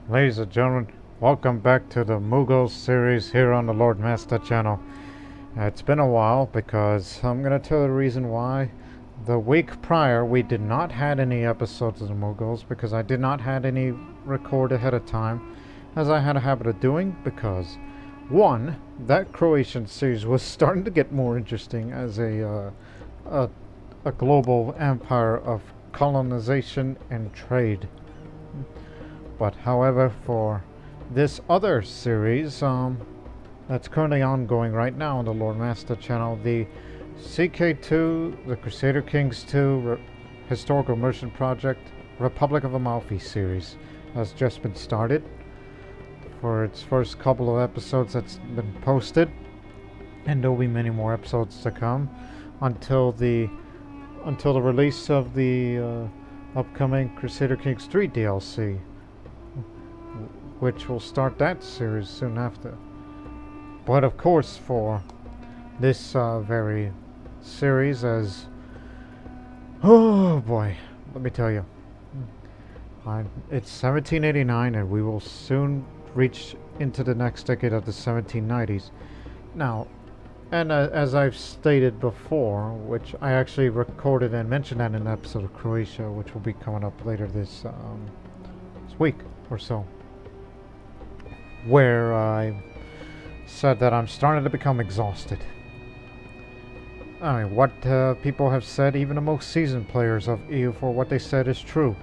Ladies and gentlemen, welcome back to the Mughals series here on the Lord Master channel. It's been a while because I'm going to tell you the reason why. The week prior we did not had any episodes of the Mughals because I did not had any record ahead of time, as I had a habit of doing, because one, that Croatian series was starting to get more interesting as a global empire of colonization and trade. But however, for this other series that's currently ongoing right now on the Lord Master channel, the CK2, the Crusader Kings 2 Historical Immersion Project Republic of Amalfi series has just been started. For its first couple of episodes that's been posted, and there will be many more episodes to come until the release of the upcoming Crusader Kings 3 DLC, which will start that series soon after. But of course, for this very series, oh boy, let me tell you, it's 1789 and we will soon reach into the next decade of the 1790s. Now, and as I've stated before, which I actually recorded and mentioned that in an episode of Croatia, which will be coming up later this week or so, where I said that I'm starting to become exhausted. I mean, what people have said, even the most seasoned players of EU4, what they said is true.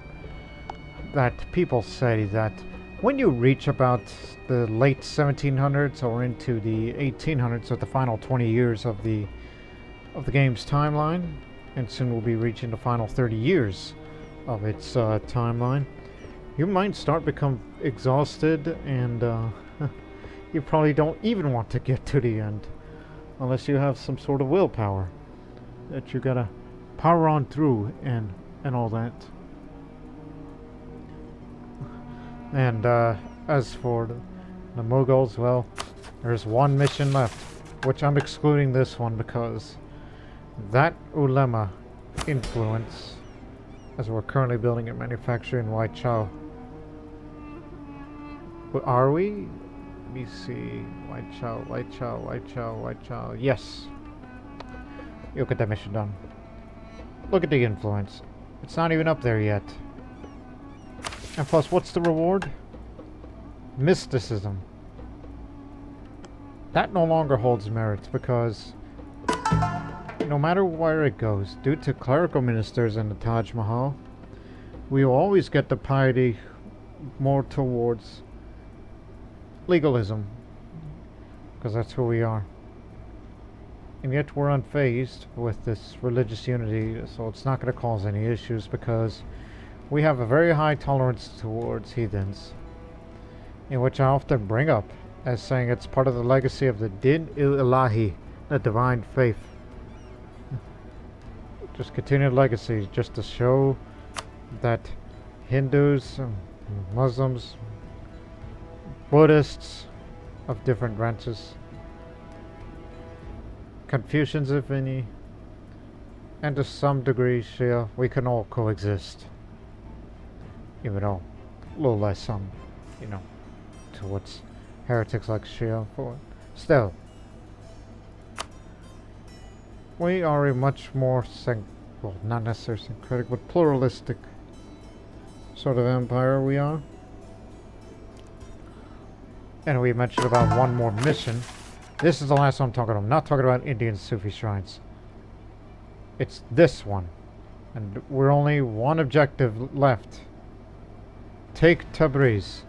That people say that when you reach about the late 1700s or into the 1800s, or the final 20 years of the game's timeline, and soon we'll be reaching the final 30 years of its timeline, you might start become exhausted, and you probably don't even want to get to the end unless you have some sort of willpower that you gotta power on through and all that. And as for the Mughals, well, there's one mission left, which I'm excluding this one because that ulema influence, as we're currently building and manufacturing White Chow. Are we? Let me see. White Chow, White Chow, White Chow, White Chow. Yes. You'll get that mission done. Look at the influence. It's not even up there yet. And plus, what's the reward? Mysticism. That no longer holds merit because no matter where it goes, due to clerical ministers in the Taj Mahal, we will always get the piety more towards legalism, because that's who we are. And yet we're unfazed with this religious unity, so it's not going to cause any issues because we have a very high tolerance towards heathens, in which I often bring up as saying it's part of the legacy of the Din-il-Ilahi, the divine faith. Just continued legacy, just to show that Hindus, Muslims, Buddhists of different branches, Confucians if any, and to some degree Shia, we can all coexist. Even though a little less towards heretics like Shia, for still we are a much more well, not necessarily syncretic, but pluralistic sort of empire we are. And we mentioned about one more mission. This is the last one I'm talking about. I'm not talking about Indian Sufi shrines. It's this one. And we're only one objective left. Take Tabriz.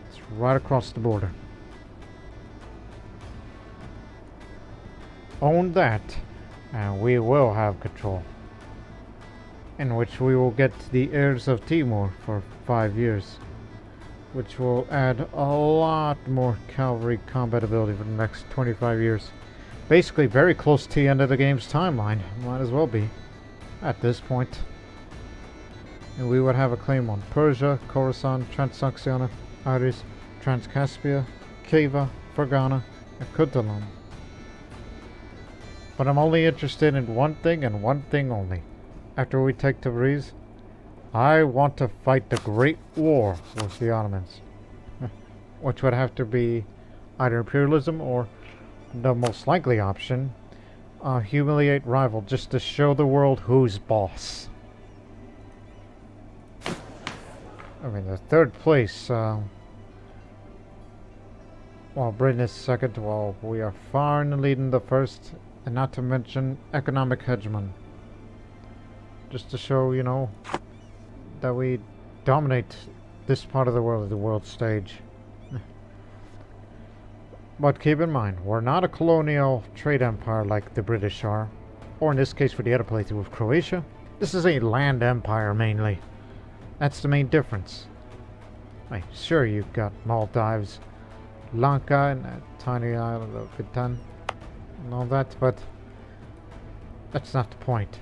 It's right across the border. Own that, and we will have control. In which we will get the heirs of Timur for 5 years, which will add a lot more cavalry combat ability for the next 25 years. Basically very close to the end of the game's timeline. Might as well be at this point. And we would have a claim on Persia, Khorasan, Transoxiana, Aris, Transcaspia, Khiva, Fergana, and Kutalan. But I'm only interested in one thing and one thing only. After we take Tabriz, I want to fight the Great War with the Ottomans. which would have to be either imperialism or the most likely option, humiliate rival just to show the world who's boss. I mean, the third place, while Britain is second, while we are far in the lead in the first, and not to mention economic hegemon. Just to show, you know, that we dominate this part of the world stage. But keep in mind, we're not a colonial trade empire like the British are, or in this case for the other playthrough with Croatia. This is a land empire mainly. That's the main difference. Like, sure, you've got Maldives, Lanka, and that tiny island of Vitan, and all that, but that's not the point.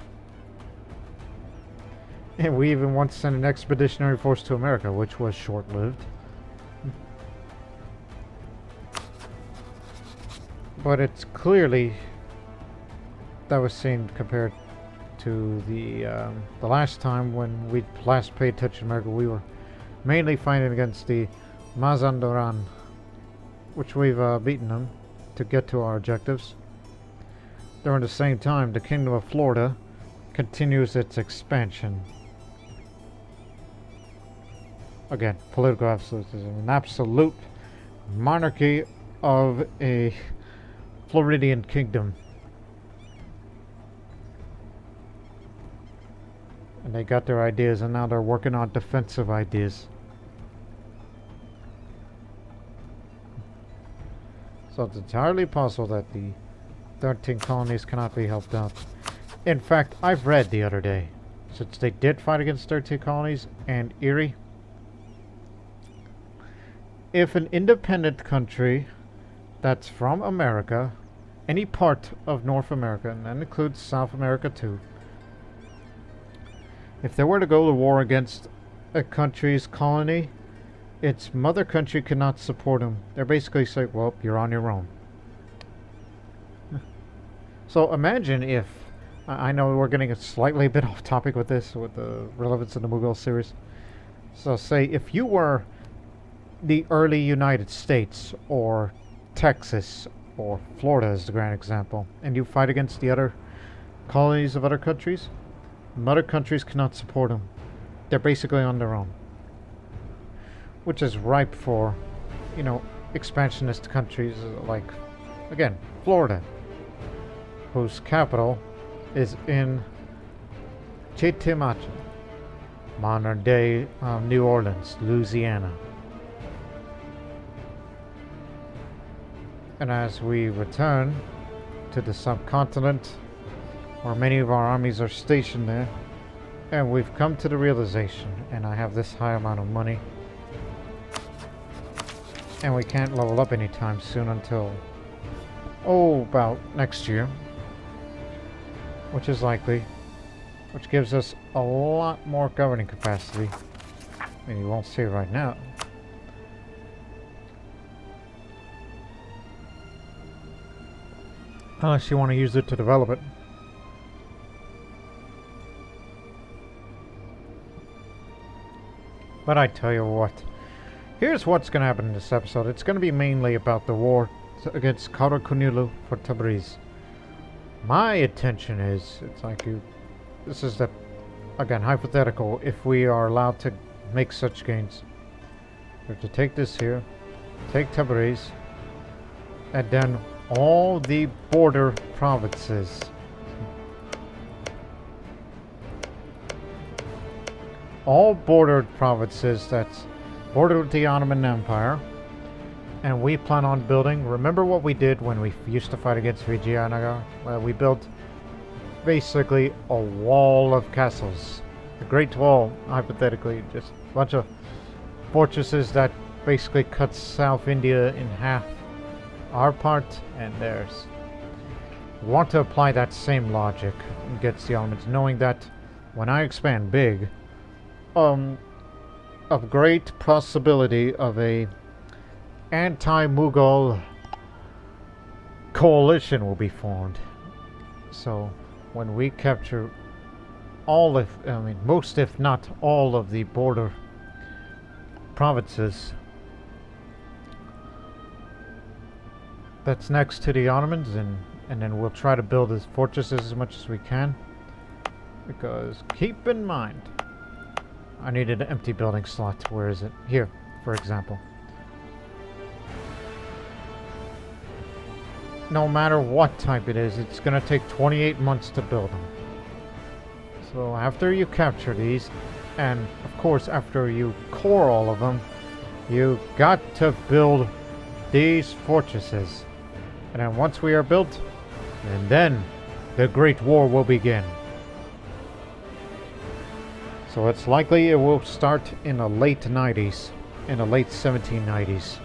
And we even once sent an expeditionary force to America, which was short-lived. But it's clearly that was seen compared to the last time when we last paid attention to America. We were mainly fighting against the Mazandaran, which we've beaten them to get to our objectives. During the same time, the Kingdom of Florida continues its expansion. Again, political absolutism, an absolute monarchy of a Floridian kingdom. And they got their ideas, and now they're working on defensive ideas. So it's entirely possible that the 13 colonies cannot be helped out. In fact, I've read the other day, since they did fight against 13 colonies and Erie, if an independent country that's from America, any part of North America, and that includes South America too, if they were to go to war against a country's colony, its mother country cannot support them. They're basically saying, well, you're on your own. So imagine if, I know we're getting a slightly bit off topic with this, with the relevance of the Mughal series. So say if you were the early United States, or Texas, or Florida is the grand example, and you fight against the other colonies of other countries, mother countries cannot support them. They're basically on their own. Which is ripe for, you know, expansionist countries like, again, Florida, whose capital is in Chitimacha, modern day New Orleans, Louisiana. And as we return to the subcontinent, where many of our armies are stationed there, and we've come to the realization, and I have this high amount of money, and we can't level up anytime soon until, about next year, which is likely, which gives us a lot more governing capacity. I mean, you won't see it right now. Unless you want to use it to develop it. But I tell you what, here's what's going to happen in this episode. It's going to be mainly about the war against Qara Qoyunlu for Tabriz. My intention is, it's like this is the, again, hypothetical, if we are allowed to make such gains. We have to take this here, take Tabriz, and then all the border provinces. All bordered provinces that's bordered with the Ottoman Empire. And we plan on building, remember what we did when we used to fight against Vijayanagar? Well, we built basically a wall of castles. The Great Wall, hypothetically, just a bunch of fortresses that basically cuts South India in half. Our part and theirs. We want to apply that same logic against the elements, knowing that when I expand big, a great possibility of a anti-Mughal coalition will be formed. So when we capture most if not all of the border provinces, that's next to the Ottomans, and then we'll try to build as fortresses as much as we can. Because keep in mind, I needed an empty building slot. Where is it? Here, for example. No matter what type it is, it's going to take 28 months to build them. So after you capture these, and of course after you core all of them, you got to build these fortresses. And then once we are built, and then the Great War will begin. So it's likely it will start in the late 90s, in the late 1790s.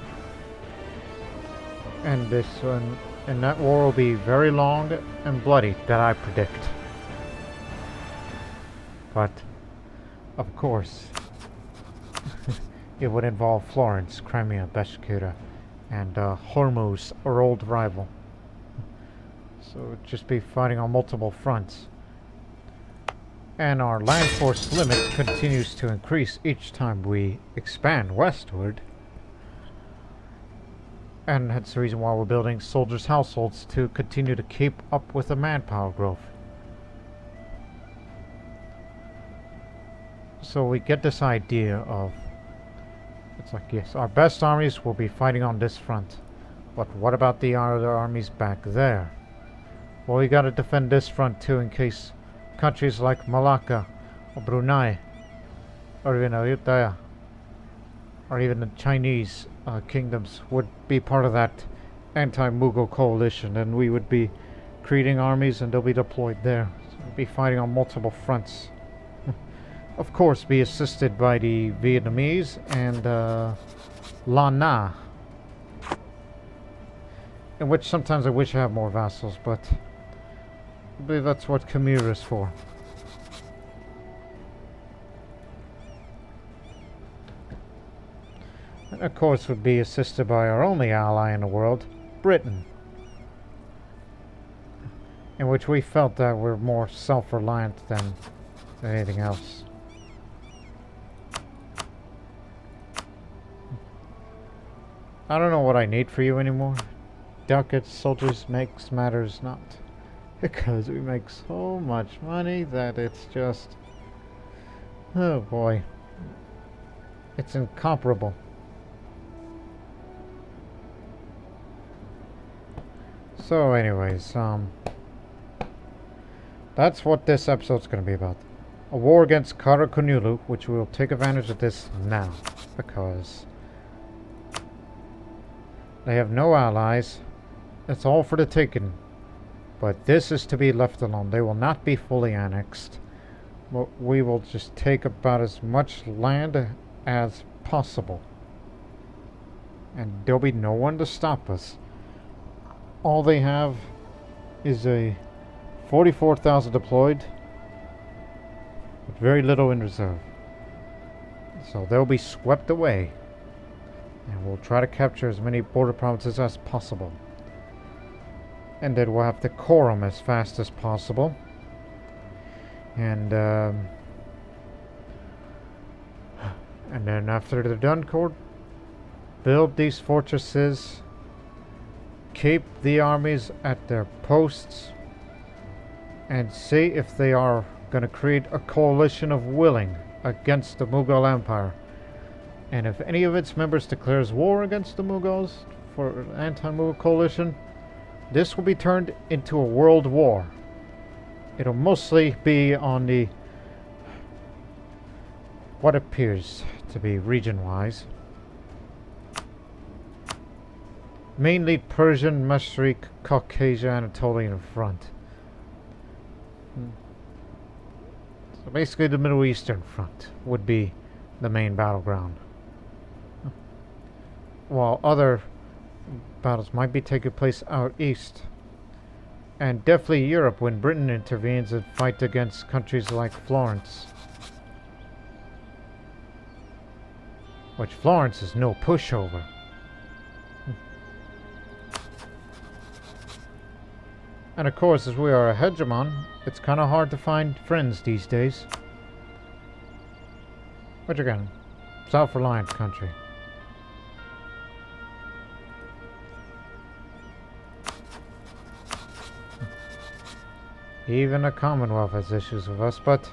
And this one, and that war will be very long and bloody, that I predict. But, of course, it would involve Florence, Crimea, Bashkira, and Hormuz, our old rival. So it'd just be fighting on multiple fronts. And our land force limit continues to increase each time we expand westward. And that's the reason why we're building soldiers' households, to continue to keep up with the manpower growth. So we get this idea of, it's like, yes, our best armies will be fighting on this front. But what about the other armies back there? Well, we gotta defend this front too, in case countries like Malacca, or Brunei, or even Ayutthaya, or even the Chinese kingdoms would be part of that anti-Mughal coalition, and we would be creating armies and they'll be deployed there. So we'll be fighting on multiple fronts. Of course, be assisted by the Vietnamese and La Na, in which sometimes I wish I had more vassals, but I believe that's what Khmer is for. And of course would be assisted by our only ally in the world, Britain, in which we felt that we're more self-reliant than anything else. I don't know what I need for you anymore. Ducats, soldiers, makes matters not. Because we make so much money that it's just... oh boy. It's incomparable. So anyways, that's what this episode's going to be about. A war against Qara Qoyunlu, which we will take advantage of this now. Because they have no allies. It's all for the taking. But this is to be left alone. They will not be fully annexed. But we will just take about as much land as possible. And there'll be no one to stop us. All they have is a 44,000 deployed, with very little in reserve. So they'll be swept away. And we'll try to capture as many border provinces as possible. And then we'll have to core them as fast as possible. And then after they're done cored, build these fortresses, keep the armies at their posts, and see if they are going to create a coalition of willing against the Mughal Empire. And if any of its members declares war against the Mughals for an anti-Mughal coalition, this will be turned into a world war. It'll mostly be on the what appears to be region-wise. Mainly Persian, Mashriq, Caucasian, Anatolian front. So basically the Middle Eastern front would be the main battleground. While other battles might be taking place out east. And definitely Europe when Britain intervenes and fight against countries like Florence. Which Florence is no pushover. And of course, as we are a hegemon, it's kind of hard to find friends these days. Which again, self-reliant country. Even the Commonwealth has issues with us, but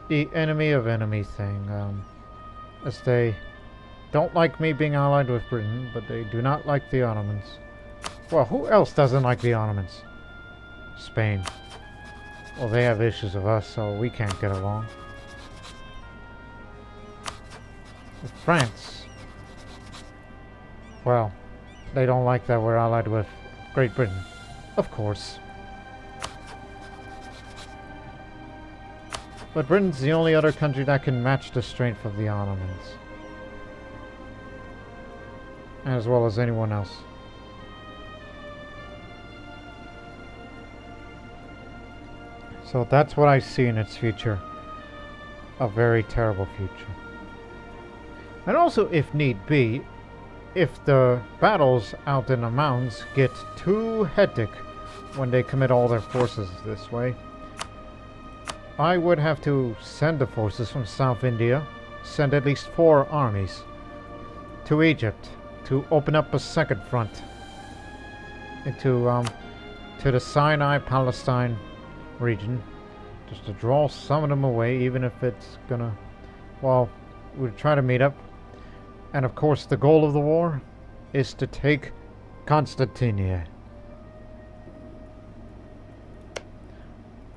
the enemy of enemy thing, as they don't like me being allied with Britain, but they do not like the Ottomans. Well, who else doesn't like the Ottomans? Spain. Well, they have issues with us, so we can't get along. With France. Well, they don't like that we're allied with Great Britain. Of course. But Britain's the only other country that can match the strength of the Ottomans. As well as anyone else. So that's what I see in its future. A very terrible future. And also, if need be, if the battles out in the mountains get too hectic when they commit all their forces this way, I would have to send the forces from South India, send at least 4 armies to Egypt to open up a second front into to the Sinai Palestine region, just to draw some of them away, even if it's gonna, well, we'll try to meet up. And of course the goal of the war is to take Constantinople.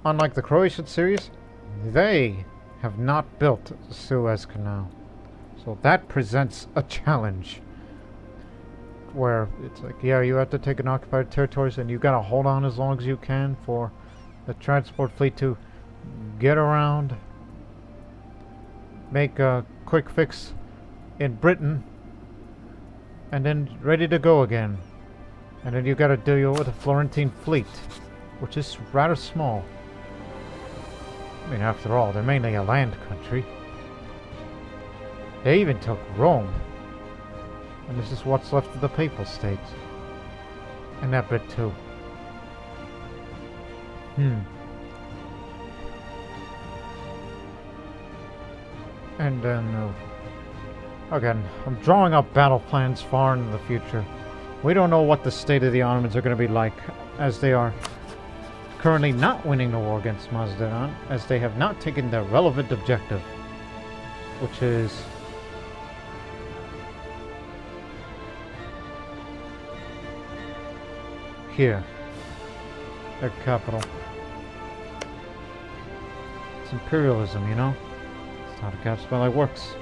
Unlike the Croatian series, they have not built the Suez Canal. So that presents a challenge. Where it's like, yeah, you have to take an occupied territories and you gotta hold on as long as you can for the transport fleet to get around, make a quick fix in Britain, and then ready to go again. And then you gotta deal with a Florentine fleet, which is rather small. I mean, after all, they're mainly a land country. They even took Rome. And this is what's left of the Papal States. And that bit too. And then, again, I'm drawing up battle plans far into the future. We don't know what the state of the Ottomans are going to be like, as they are currently not winning the war against Mazdaran, as they have not taken their relevant objective, which is here, their capital. It's imperialism, you know? It's how the cap spell works.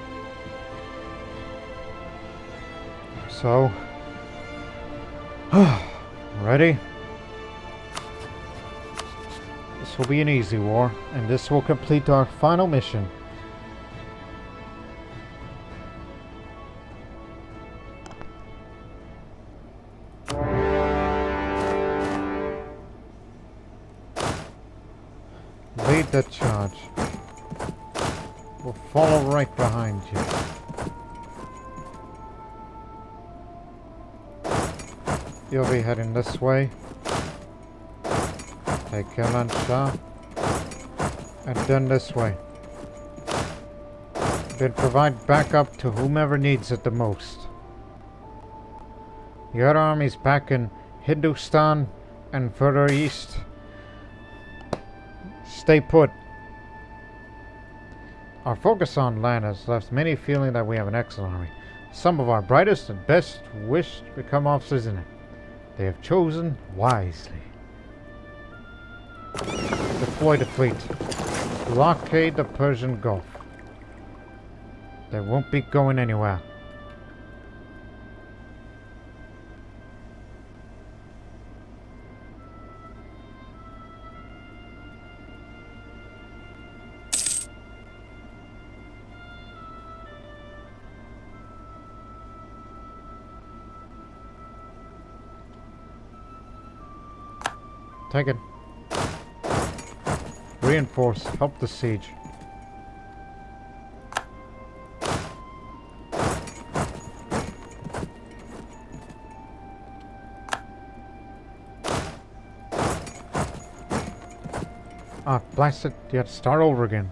So, ready? This will be an easy war, and this will complete our final mission. Lead the charge. We'll follow right behind you. You'll be heading this way. Take Kelan Shah. And then this way. Then provide backup to whomever needs it the most. The other armies back in Hindustan and further east, stay put. Our focus on land has left many feeling that we have an excellent army. Some of our brightest and best wish to become officers in it. They have chosen wisely. Deploy the fleet. Blockade the Persian Gulf. They won't be going anywhere. Take it. Reinforce. Help the siege. Ah, blast it. You have to start over again.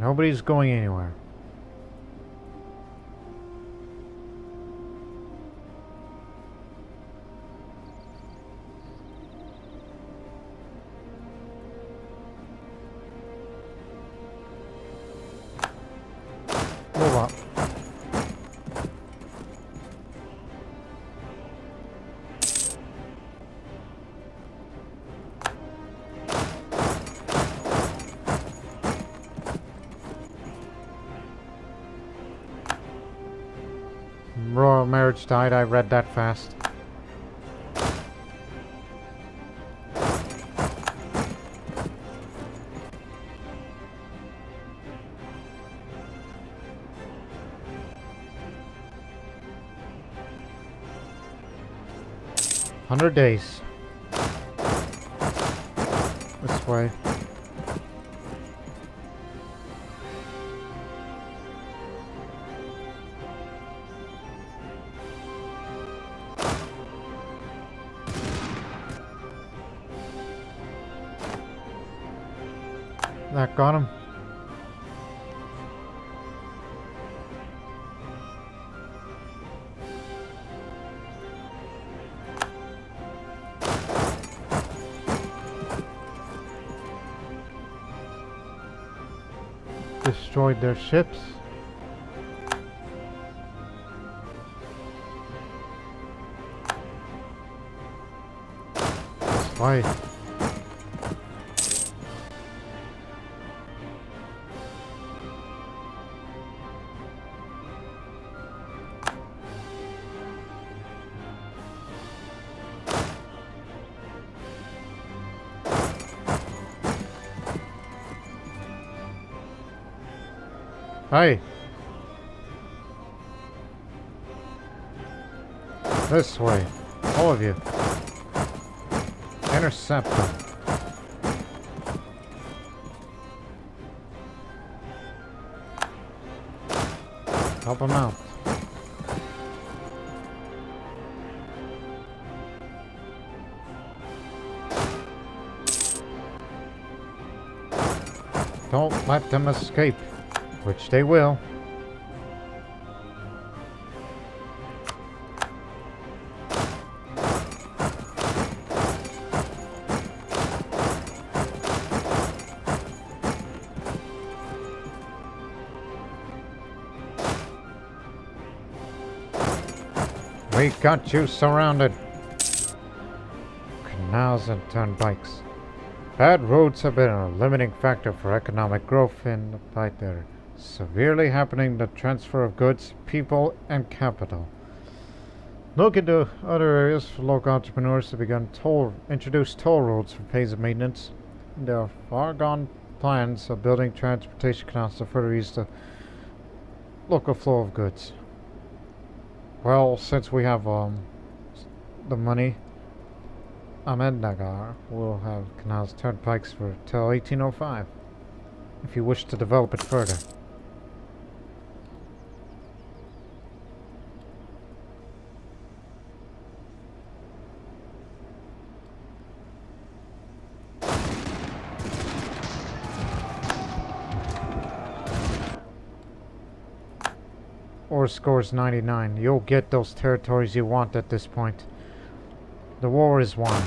Nobody's going anywhere. Move up. Royal marriage died. I read that fast. "100 days. This way. That got him. Destroyed their ships. This way. Hey! This way. All of you. Intercept them. Help them out. Don't let them escape. Which they will. We got you surrounded. Canals and turnpikes. Bad roads have been a limiting factor for economic growth in the fight there. Severely happening the transfer of goods, people, and capital. Look into other areas for local entrepreneurs to introduce toll roads for pays of maintenance. There are far gone plans of building transportation canals to further ease the local flow of goods. Well, since we have the money, Ahmednagar will have canals, turnpikes for till 1805. If you wish to develop it further. Or scores 99. You'll get those territories you want at this point. The war is won.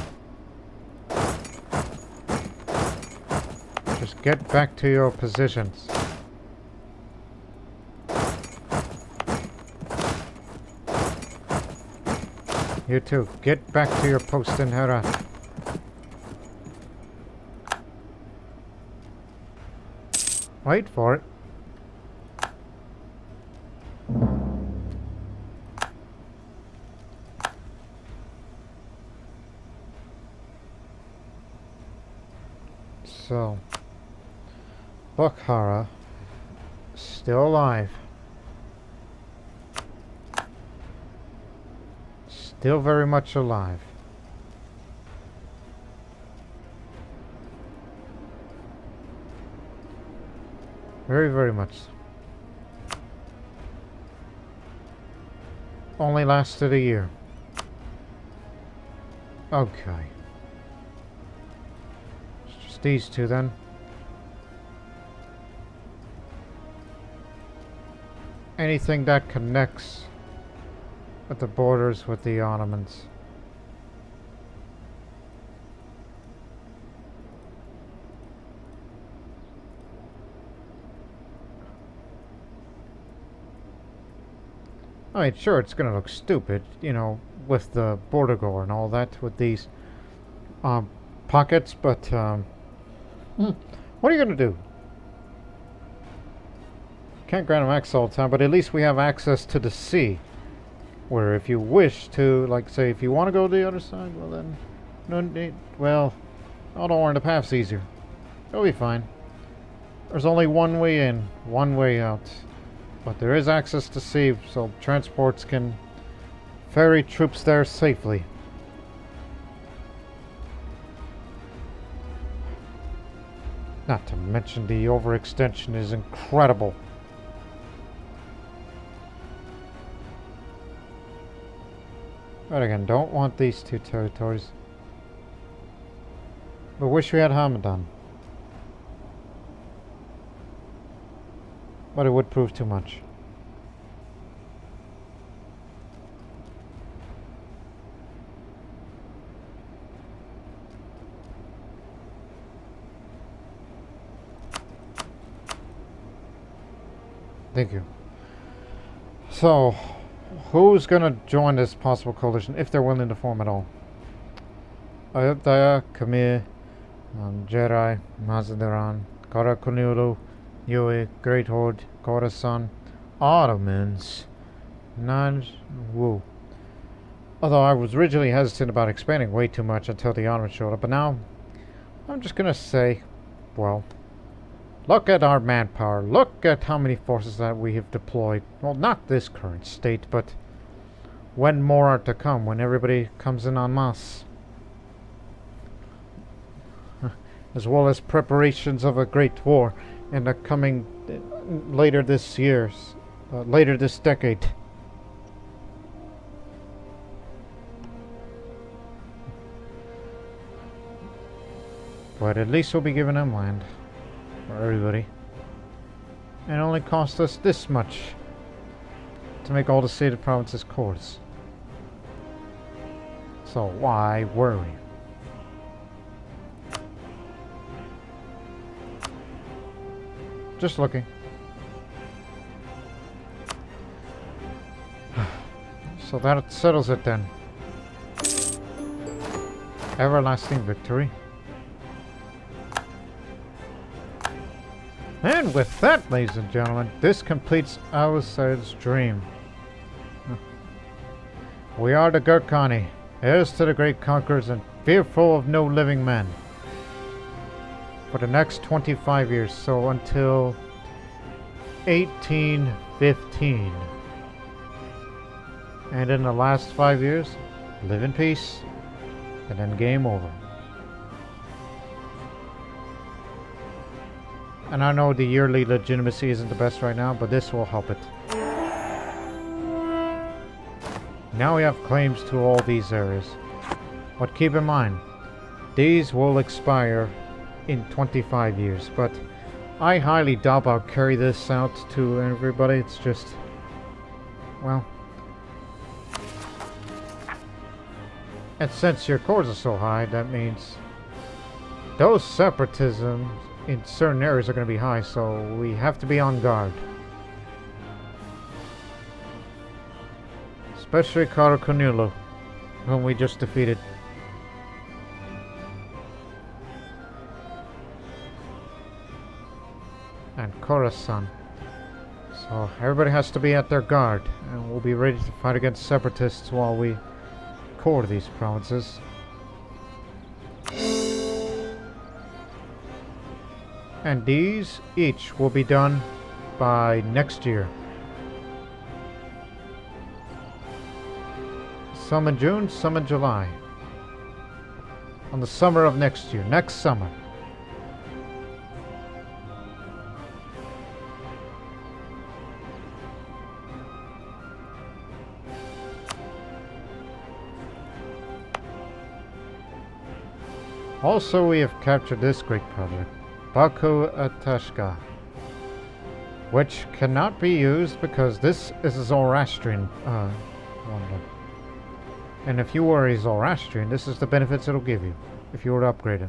Just get back to your positions. You too. Get back to your post in Herat. Wait for it. So, Bukhara, still alive. Still very much alive. Very, very much. Only lasted a year. Okay. It's just these two then. anything that connects at the borders with the Ottomans. I mean, sure, it's gonna look stupid, you know, with the border gore and all that, with these pockets, but what are you gonna do? Can't grant them access all the time, but at least we have access to the sea. Where if you wish to, like, say, if you want to go to the other side, well then, no need, well, oh, don't worry, the path's easier. It'll be fine. There's only one way in, one way out. But there is access to sea, so transports can ferry troops there safely. Not to mention the overextension is incredible. But again, don't want these two territories. But wish we had Hamadan. But it would prove too much. Thank you. So, who's gonna join this possible coalition if they're willing to form at all? Ayutthaya, Khmer, Jerai, Mazandaran, Qara Qoyunlu, Yue, Great Horde, Khorasan, Ottomans, Najwu. Although I was originally hesitant about expanding way too much until the Ottomans showed up, but now I'm just gonna say, well, look at our manpower, look at how many forces that we have deployed. Well, not this current state, but when more are to come, when everybody comes in en masse. As well as preparations of a great war in the coming later this year, later this decade. But at least we'll be giving them land for everybody. And it only cost us this much to make all the stated provinces cores. So why worry? Just looking. So that settles it then. Everlasting victory. And with that, ladies and gentlemen, this completes Outside's dream. We are the Gurkhani, heirs to the great conquerors and fearful of no living man. For the next 25 years, so until 1815. And in the last 5 years, live in peace, and then game over. And I know the yearly legitimacy isn't the best right now, but this will help it. Now we have claims to all these areas. But keep in mind, these will expire in 25 years, but I highly doubt I'll carry this out to everybody. It's just, well, and since your cores are so high, that means those separatisms in certain areas are going to be high, so we have to be on guard. Especially Qara Qoyunlu, whom we just defeated. And Khorasan. So everybody has to be at their guard, and we'll be ready to fight against separatists while we core these provinces. And these each will be done by next year. Some in June, some in July. On the summer of next year, next summer. Also, we have captured this great project, Baku Atashka, which cannot be used because this is a Zoroastrian wonder. And if you were a Zoroastrian, this is the benefits it'll give you if you were to upgrade it.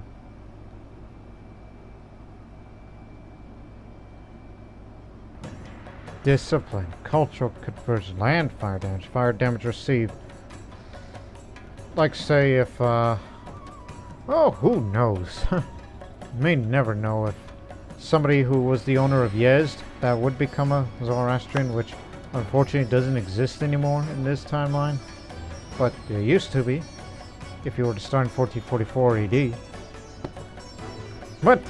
Discipline, cultural conversion, land fire damage received. Like say if, oh, who knows? You may never know if somebody who was the owner of Yezd, that would become a Zoroastrian, which unfortunately doesn't exist anymore in this timeline. But there used to be, if you were to start in 1444 AD. But,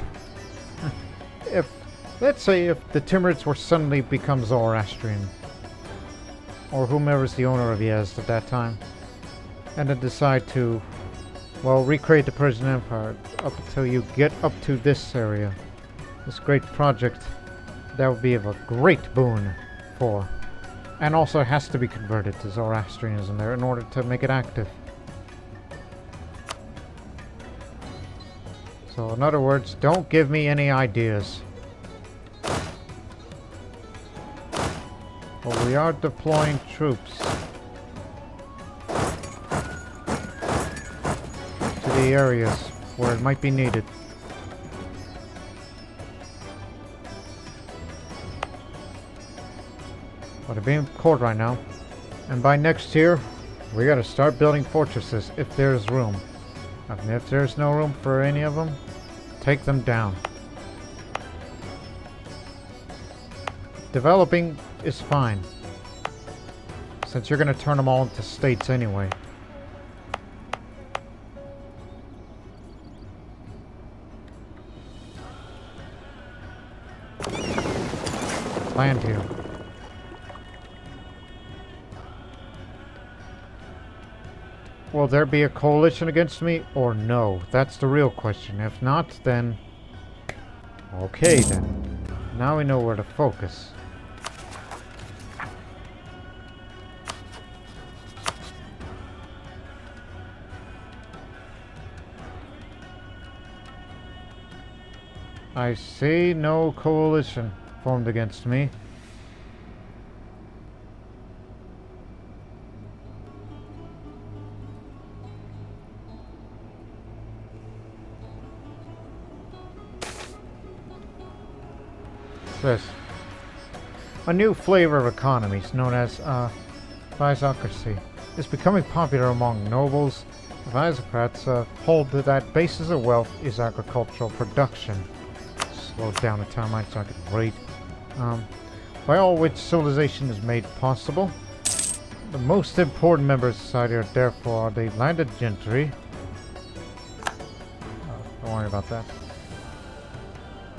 if, let's say if the Timurids were suddenly become Zoroastrian, or whomever's the owner of Yezd at that time, and then decide to, well, recreate the Persian Empire up until you get up to this area, this great project, that would be of a great boon for. And also it has to be converted to Zoroastrianism there in order to make it active. So in other words, don't give me any ideas. But we are deploying troops to the areas where it might be needed. But they're being cold right now. And by next year, we gotta start building fortresses if there's room. And if there's no room for any of them, take them down. Developing is fine, since you're gonna turn them all into states anyway. Land here. Will there be a coalition against me or no? That's the real question. If not, then okay then. Now we know where to focus. I see no coalition formed against me. This. A new flavor of economies known as Physiocracy is becoming popular among nobles. Physiocrats hold that basis of wealth is agricultural production. Slow down the timeline so I can read. By all which civilization is made possible. The most important members of society are therefore the landed gentry. Don't worry about that.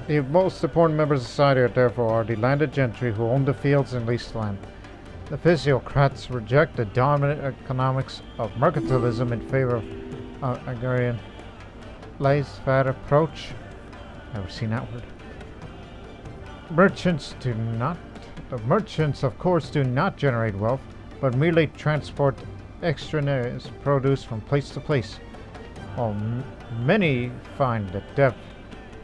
The most important members of society are therefore are the landed gentry who own the fields and lease land. The physiocrats reject the dominant economics of mercantilism in favor of agrarian laissez-faire approach. Never seen that word. Merchants of course do not generate wealth, but merely transport extraneous produce from place to place. While many find the depth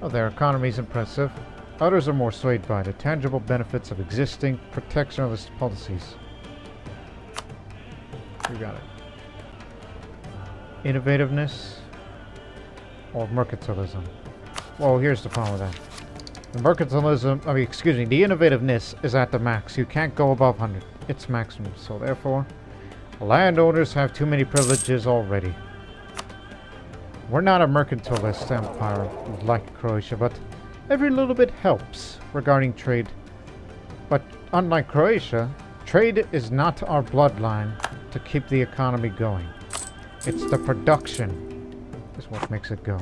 of their economy is impressive, others are more swayed by the tangible benefits of existing protectionist policies. You got it. Innovativeness or mercantilism? Well, here's the problem with that. The mercantilism, the innovativeness is at the max. You can't go above 100. It's maximum. So therefore, landowners have too many privileges already. We're not a mercantilist empire like Croatia, but every little bit helps regarding trade. But unlike Croatia, trade is not our bloodline to keep the economy going. It's the production is what makes it go.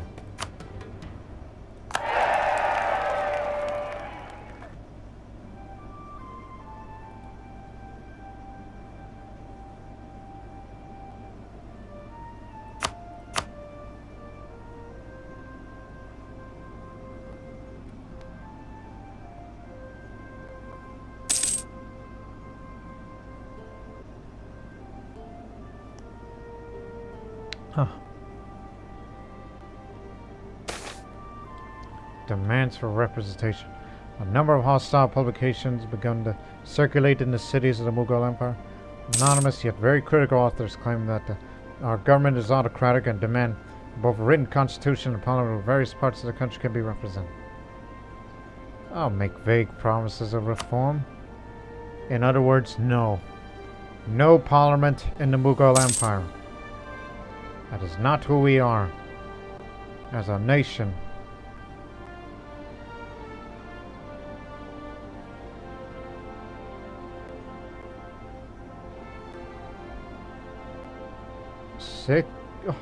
Demands for representation. A number of hostile publications begun to circulate in the cities of the Mughal Empire. Anonymous yet very critical authors claim that our government is autocratic and demand both a written constitution and parliament where various parts of the country can be represented. I'll make vague promises of reform. In other words, no. No parliament in the Mughal Empire. That is not who we are as a nation.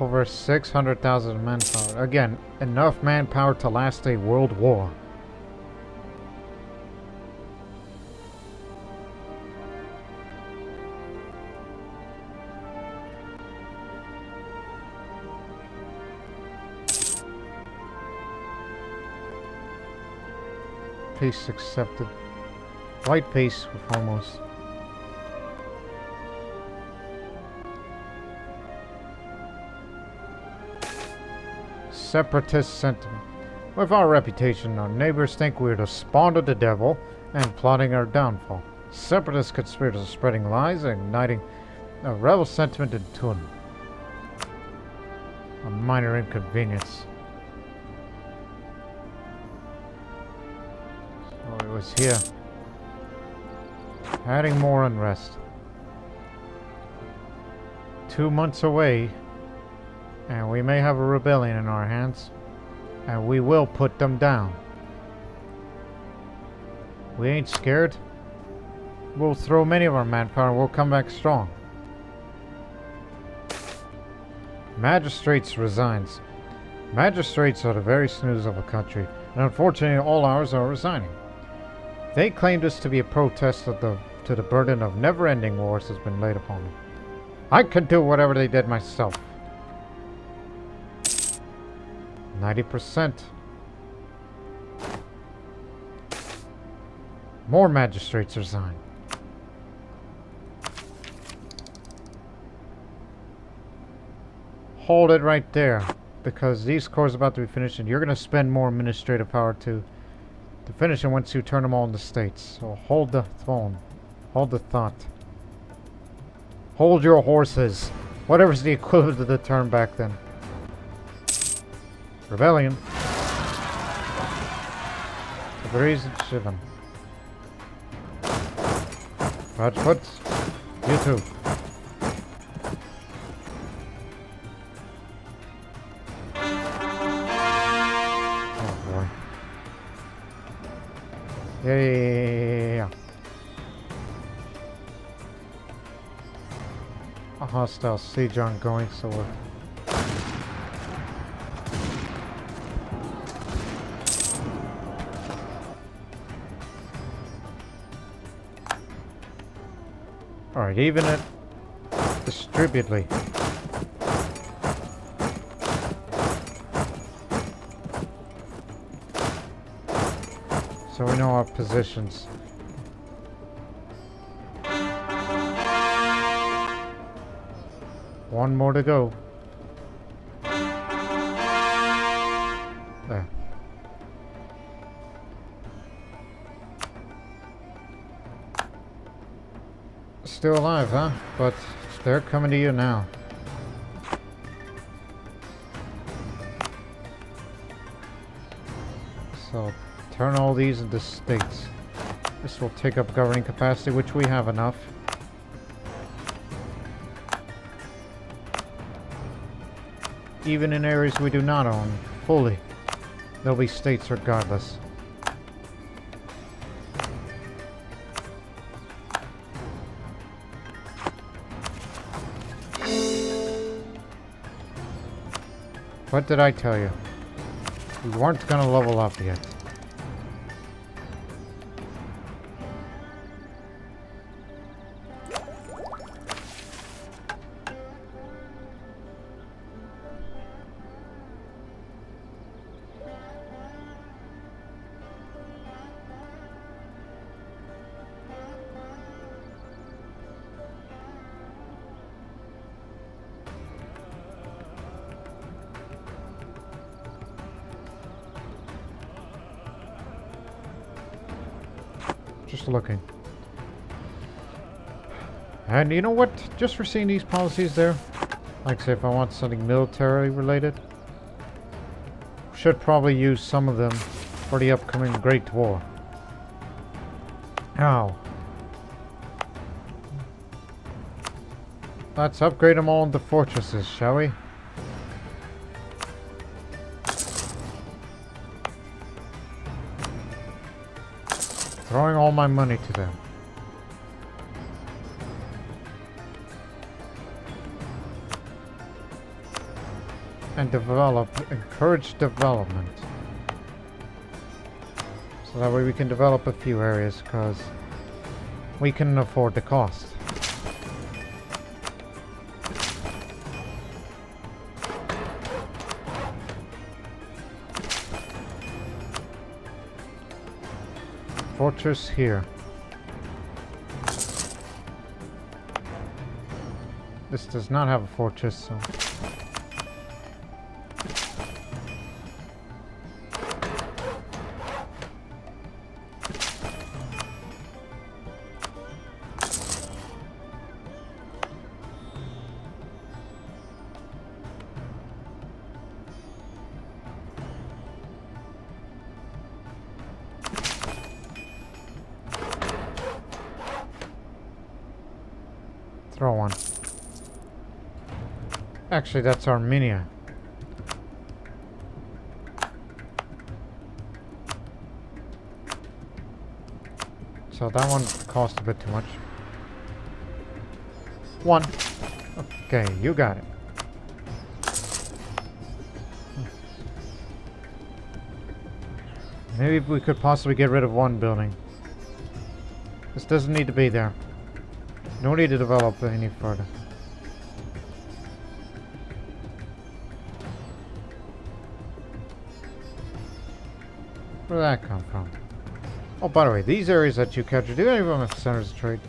Over 600,000 manpower. Again, enough manpower to last a world war. Peace accepted. White peace with Homos. Separatist sentiment. With our reputation, our neighbors think we're the spawn of the devil and plotting our downfall. Separatist conspirators are spreading lies and igniting a rebel sentiment in Tun. A minor inconvenience. So it was here. Adding more unrest. 2 months away. And we may have a rebellion in our hands, and we will put them down. We ain't scared. We'll throw many of our manpower and we'll come back strong. Magistrates resigns. Magistrates are the very snooze of a country, and unfortunately all ours are resigning. They claim this to be a protest to the burden of never-ending wars has been laid upon them. I could do whatever they did myself. 90%. More magistrates resign. Hold it right there, because these cores are about to be finished, and you're going to spend more administrative power to finish them once you turn them all into states. So hold the phone. Hold the thought. Hold your horses. Whatever's the equivalent of the term back then. Rebellion. Tabriz and Shivan. Rajput. You too. Oh boy. Yeah. A hostile siege ongoing, so we're... Alright, even it distributely. So we know our positions. One more to go. There. Still alive, huh? But they're coming to you now. So turn all these into states. This will take up governing capacity, which we have enough. Even in areas we do not own fully, there'll be states regardless. What did I tell you? We weren't gonna level up yet. Just looking. And you know what? Just for seeing these policies there, like say if I want something military related, should probably use some of them for the upcoming Great War. Ow. Let's upgrade them all into fortresses, shall we? Throwing all my money to them. And encourage development. So that way we can develop a few areas, because we can afford the cost. Fortress here. This does not have a fortress, so... Throw one. Actually, that's Armenia. So that one cost a bit too much. One. Okay, you got it. Maybe we could possibly get rid of one building. This doesn't need to be there. No need to develop any further. Where did that come from? Oh, by the way, these areas that you captured, do any of them have centers of trade?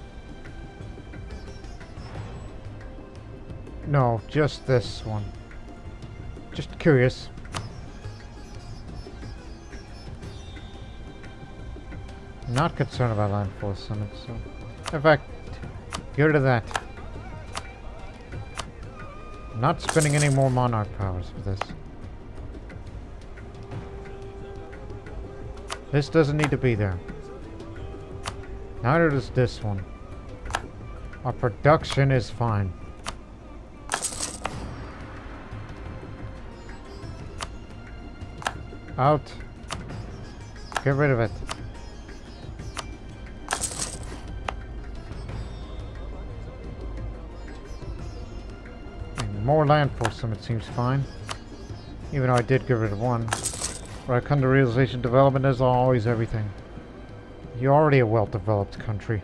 No, just this one. Just curious. Not concerned about land force summits, so... In fact, get rid of that. Not spending any more monarch powers for this. This doesn't need to be there. Neither does this one. Our production is fine. Out. Get rid of it. And more land force them, it seems fine. Even though I did get rid of one. Where I come to realization, development is always everything. You're already a well-developed country.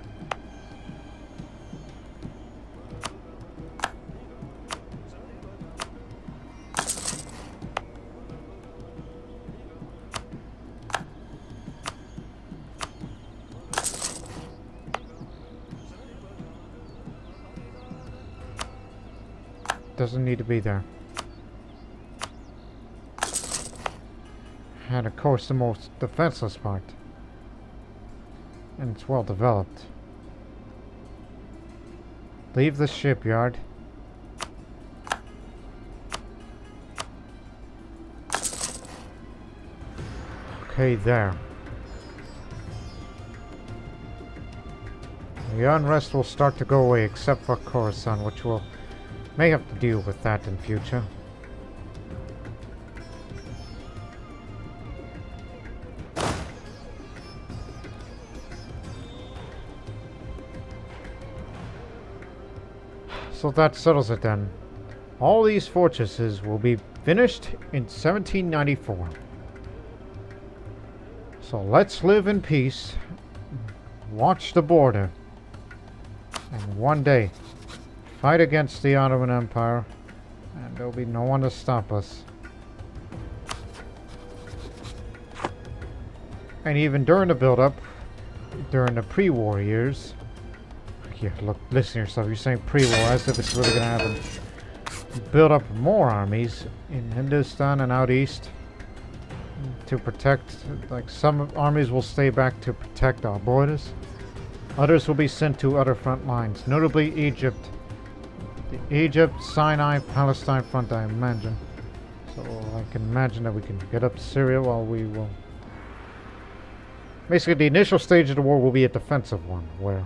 Doesn't need to be there. And of course the most defenseless part. And it's well developed. Leave the shipyard. Okay, there. The unrest will start to go away except for Khorasan, which will may have to deal with that in future. So that settles it then. All these fortresses will be finished in 1794. So let's live in peace, watch the border, and one day fight against the Ottoman Empire, and there'll be no one to stop us. And even during the build-up, during the pre-war years, yeah, look, listen to yourself, you're saying pre-war as if it's really gonna happen. Build up more armies in Hindustan and out east. to protect. Like, some armies will stay back to protect our borders. Others will be sent to other front lines, notably Egypt. The Egypt, Sinai, Palestine front, I imagine. So I can imagine that we can get up to Syria while we will... Basically, the initial stage of the war will be a defensive one, where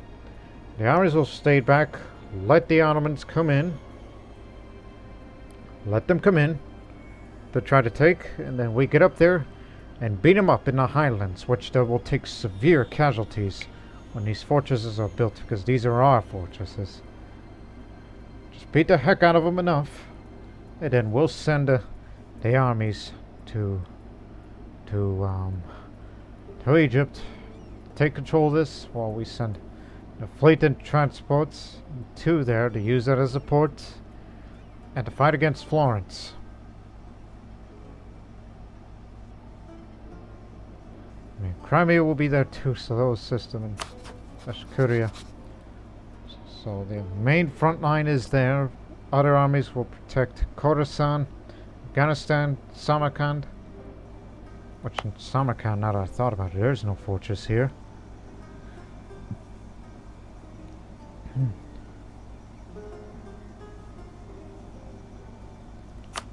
the armies will stay back, let the Ottomans come in, let them come in to try to take, and then we get up there and beat them up in the highlands, which they will take severe casualties when these fortresses are built, because these are our fortresses. Just beat the heck out of them enough, and then we'll send the armies to Egypt, take control of this, while we send the fleet and transports to there to use that as a port and to fight against Florence. I mean, Crimea will be there too, so those system and Ashkuria. So the main front line is there. Other armies will protect Khorasan, Afghanistan, Samarkand. Which in Samarkand, now that I thought about it, there's no fortress here.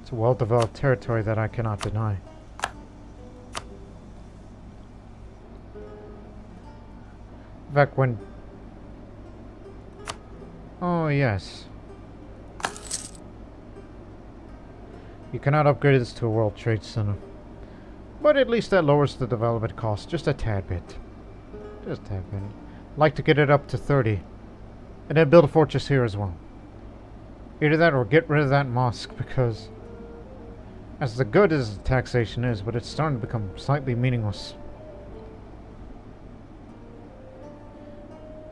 It's a well-developed territory that I cannot deny. In fact, when... Oh, yes. You cannot upgrade this to a World Trade Center. But at least that lowers the development cost just a tad bit. Just a tad bit. I'd like to get it up to 30. And then build a fortress here as well. Either that or get rid of that mosque, because as the good as the taxation is, but it's starting to become slightly meaningless.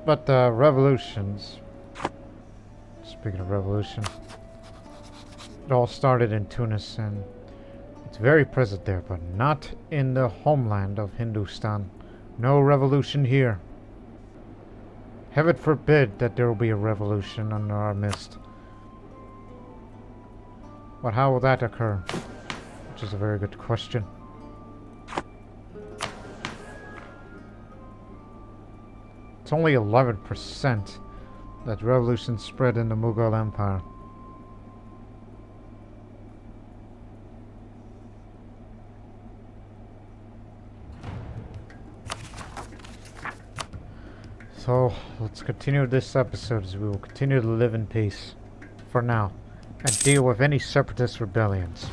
But revolutions. Speaking of revolution, it all started in Tunis, and it's very present there, but not in the homeland of Hindustan. No revolution here. Heaven forbid that there will be a revolution under our midst. But how will that occur? Which is a very good question. It's only 11% that revolution spread in the Mughal Empire. So, let's continue this episode as we will continue to live in peace, for now, and deal with any separatist rebellions.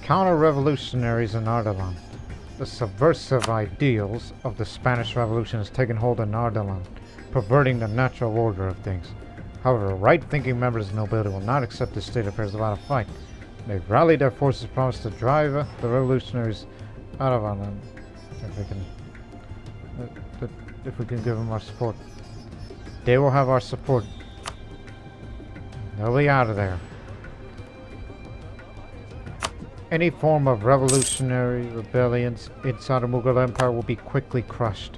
Counter-revolutionaries in Ardalan. The subversive ideals of the Spanish Revolution has taken hold in Ardalan, perverting the natural order of things. However, right-thinking members of the nobility will not accept this state of affairs without a fight. They've rallied their forces, promised to drive the revolutionaries out of Ardalan if we can give them our support. They will have our support. They'll be out of there. Any form of revolutionary rebellions inside the Mughal Empire will be quickly crushed.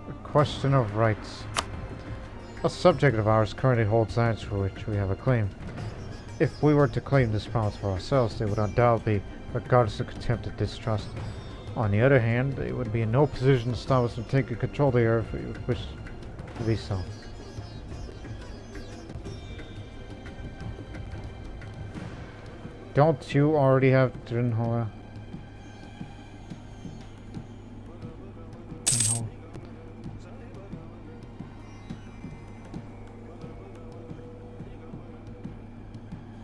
The question of rights. A subject of ours currently holds lands for which we have a claim. If we were to claim this promise for ourselves, they would undoubtedly regard us with contempt and distrust. On the other hand, they would be in no position to stop us from taking control of the earth if we would wish to be so. Don't you already have Drinhoa?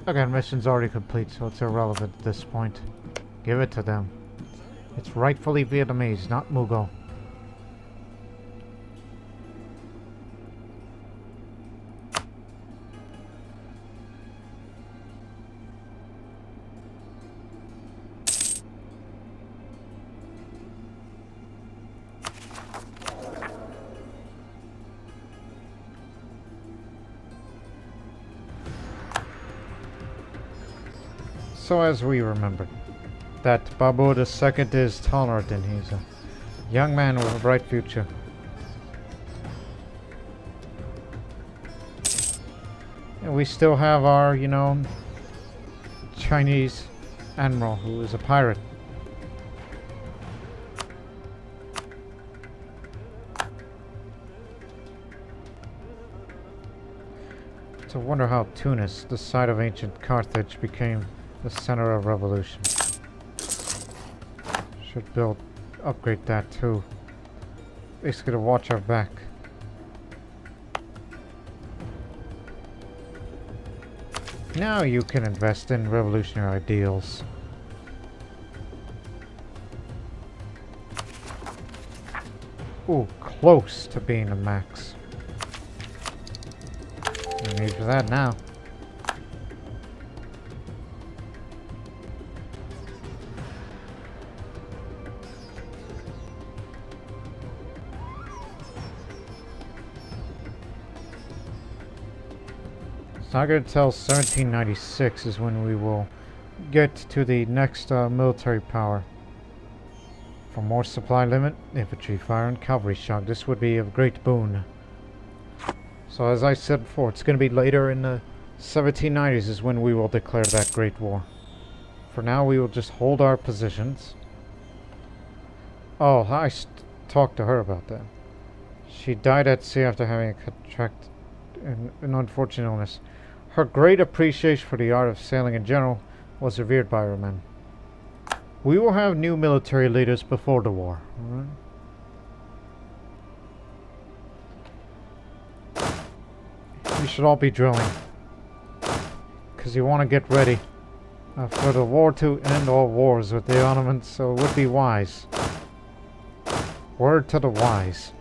Again, mission's already complete, so it's irrelevant at this point. Give it to them. It's rightfully Vietnamese, not Mughal. So as we remembered, that Babu II is tolerant and he's a young man with a bright future. And we still have our, Chinese admiral who is a pirate. I wonder how Tunis, the site of ancient Carthage, became the center of revolution. Should upgrade that too. Basically to watch our back. Now you can invest in revolutionary ideals. Ooh, close to being a max. No need for that now. Not going to tell 1796 is when we will get to the next military power. For more supply limit, infantry fire and cavalry shock, this would be a great boon. So as I said before, it's going to be later in the 1790s is when we will declare that great war. For now we will just hold our positions. Oh, I talked to her about that. She died at sea after having a contract an unfortunate illness. Her great appreciation for the art of sailing in general was revered by her men. We will have new military leaders before the war. Alright? You should all be drilling. Because you want to get ready for the war to end all wars with the Ottomans, so it would be wise. Word to the wise.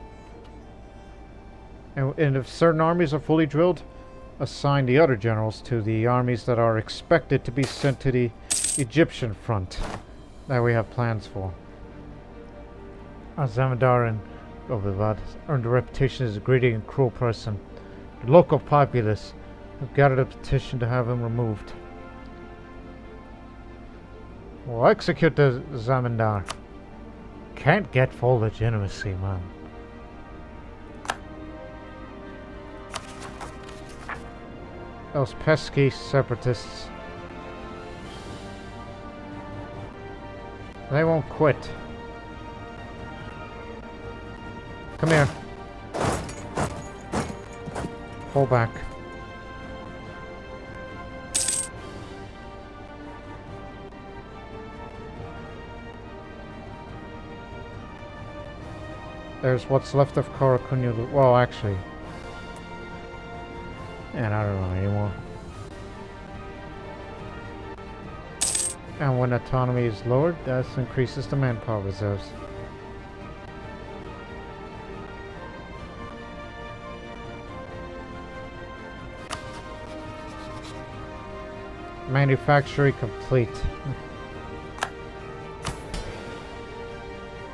And if certain armies are fully drilled, assign the other generals to the armies that are expected to be sent to the Egyptian front that we have plans for. Zamindar and Ovivad earned a reputation as a greedy and cruel person. The local populace have gathered a petition to have him removed. We'll execute the Zamindar. Can't get full legitimacy, man. Those pesky separatists. They won't quit. Come here. Pull back. There's what's left of Qara Qoyunlu. Well, actually. And I don't know anymore. And when autonomy is lowered, that increases the manpower reserves. Manufacturing complete.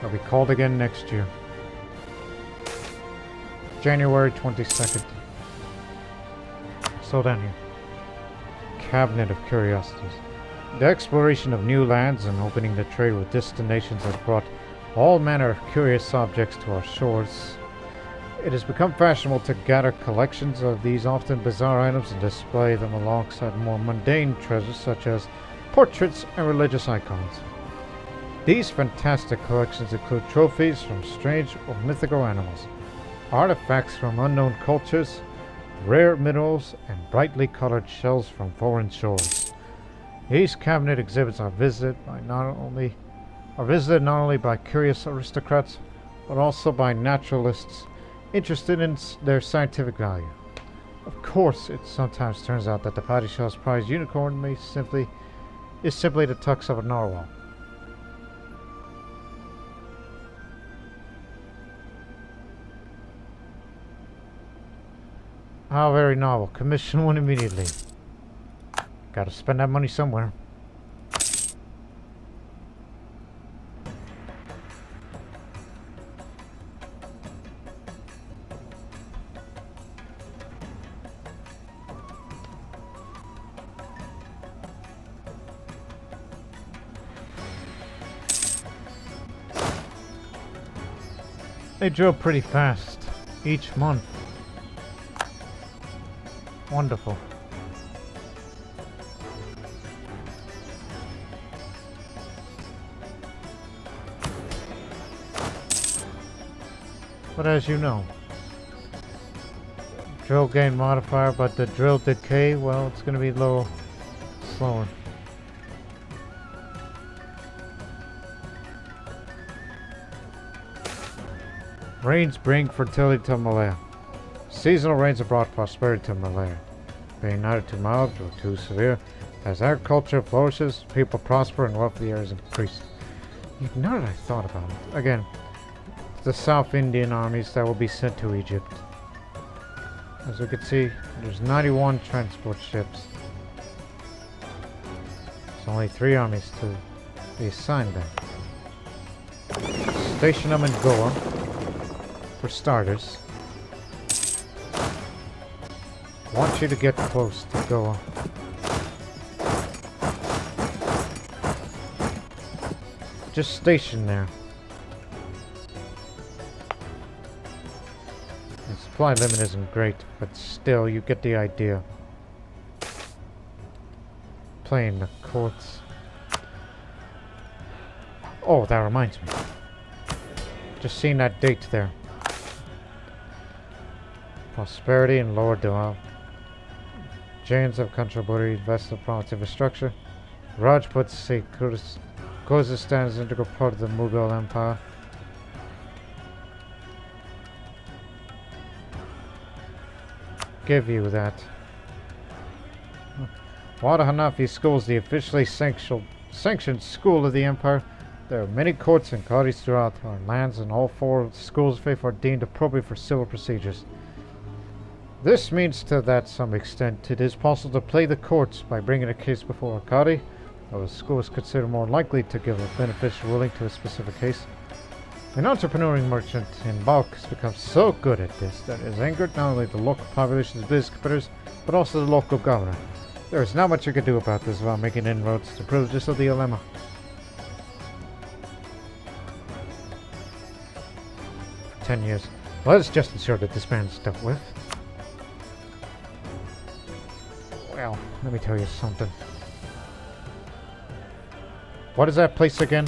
I'll be called again next year. January 22nd. So down here. Cabinet of Curiosities. The exploration of new lands and opening the trade with distant nations has brought all manner of curious objects to our shores. It has become fashionable to gather collections of these often bizarre items and display them alongside more mundane treasures such as portraits and religious icons. These fantastic collections include trophies from strange or mythical animals, artifacts from unknown cultures, rare minerals, and brightly colored shells from foreign shores. These cabinet exhibits are visited not only by curious aristocrats, but also by naturalists interested in their scientific value. Of course, it sometimes turns out that the Padishah's prized unicorn is simply the tux of a narwhal. How very novel. Commission one immediately. Gotta spend that money somewhere. They drill pretty fast each month. Wonderful. But as you know, drill gain modifier, but the drill decay, well, it's going to be a little slower. Rains bring fertility to Malaya. Seasonal rains have brought prosperity to Malaya. Being neither too mild or too severe, as agriculture flourishes, people prosper and wealth of the areas increase. Now that I thought about it, again, the South Indian armies that will be sent to Egypt. As we can see, there's 91 transport ships. There's only 3 armies to be assigned there. Station them in Goa, for starters. Want you to get close to Goa. Just station there. The supply limit isn't great, but still, you get the idea. Playing the courts. Oh, that reminds me. Just seen that date there. Prosperity and lower Doha. Jains have contributed vested province infrastructure. Rajputs say Khuzestan is an integral part of the Mughal Empire. Give you that. Wada Hanafi School is the officially sanctioned school of the empire. There are many courts and qadis throughout our lands, and all 4 schools of faith are deemed appropriate for civil procedures. This means to that some extent it is possible to play the courts by bringing a case before a qadi, though a school is considered more likely to give a beneficial ruling to a specific case. An entrepreneuring merchant in bulk has become so good at this that it has angered not only the local population's business competitors, but also the local governor. There is not much you can do about this without making inroads to the privileges of the ulema. For 10 years. Well, let's just ensure that this man's dealt with. Well, let me tell you something. What is that place again?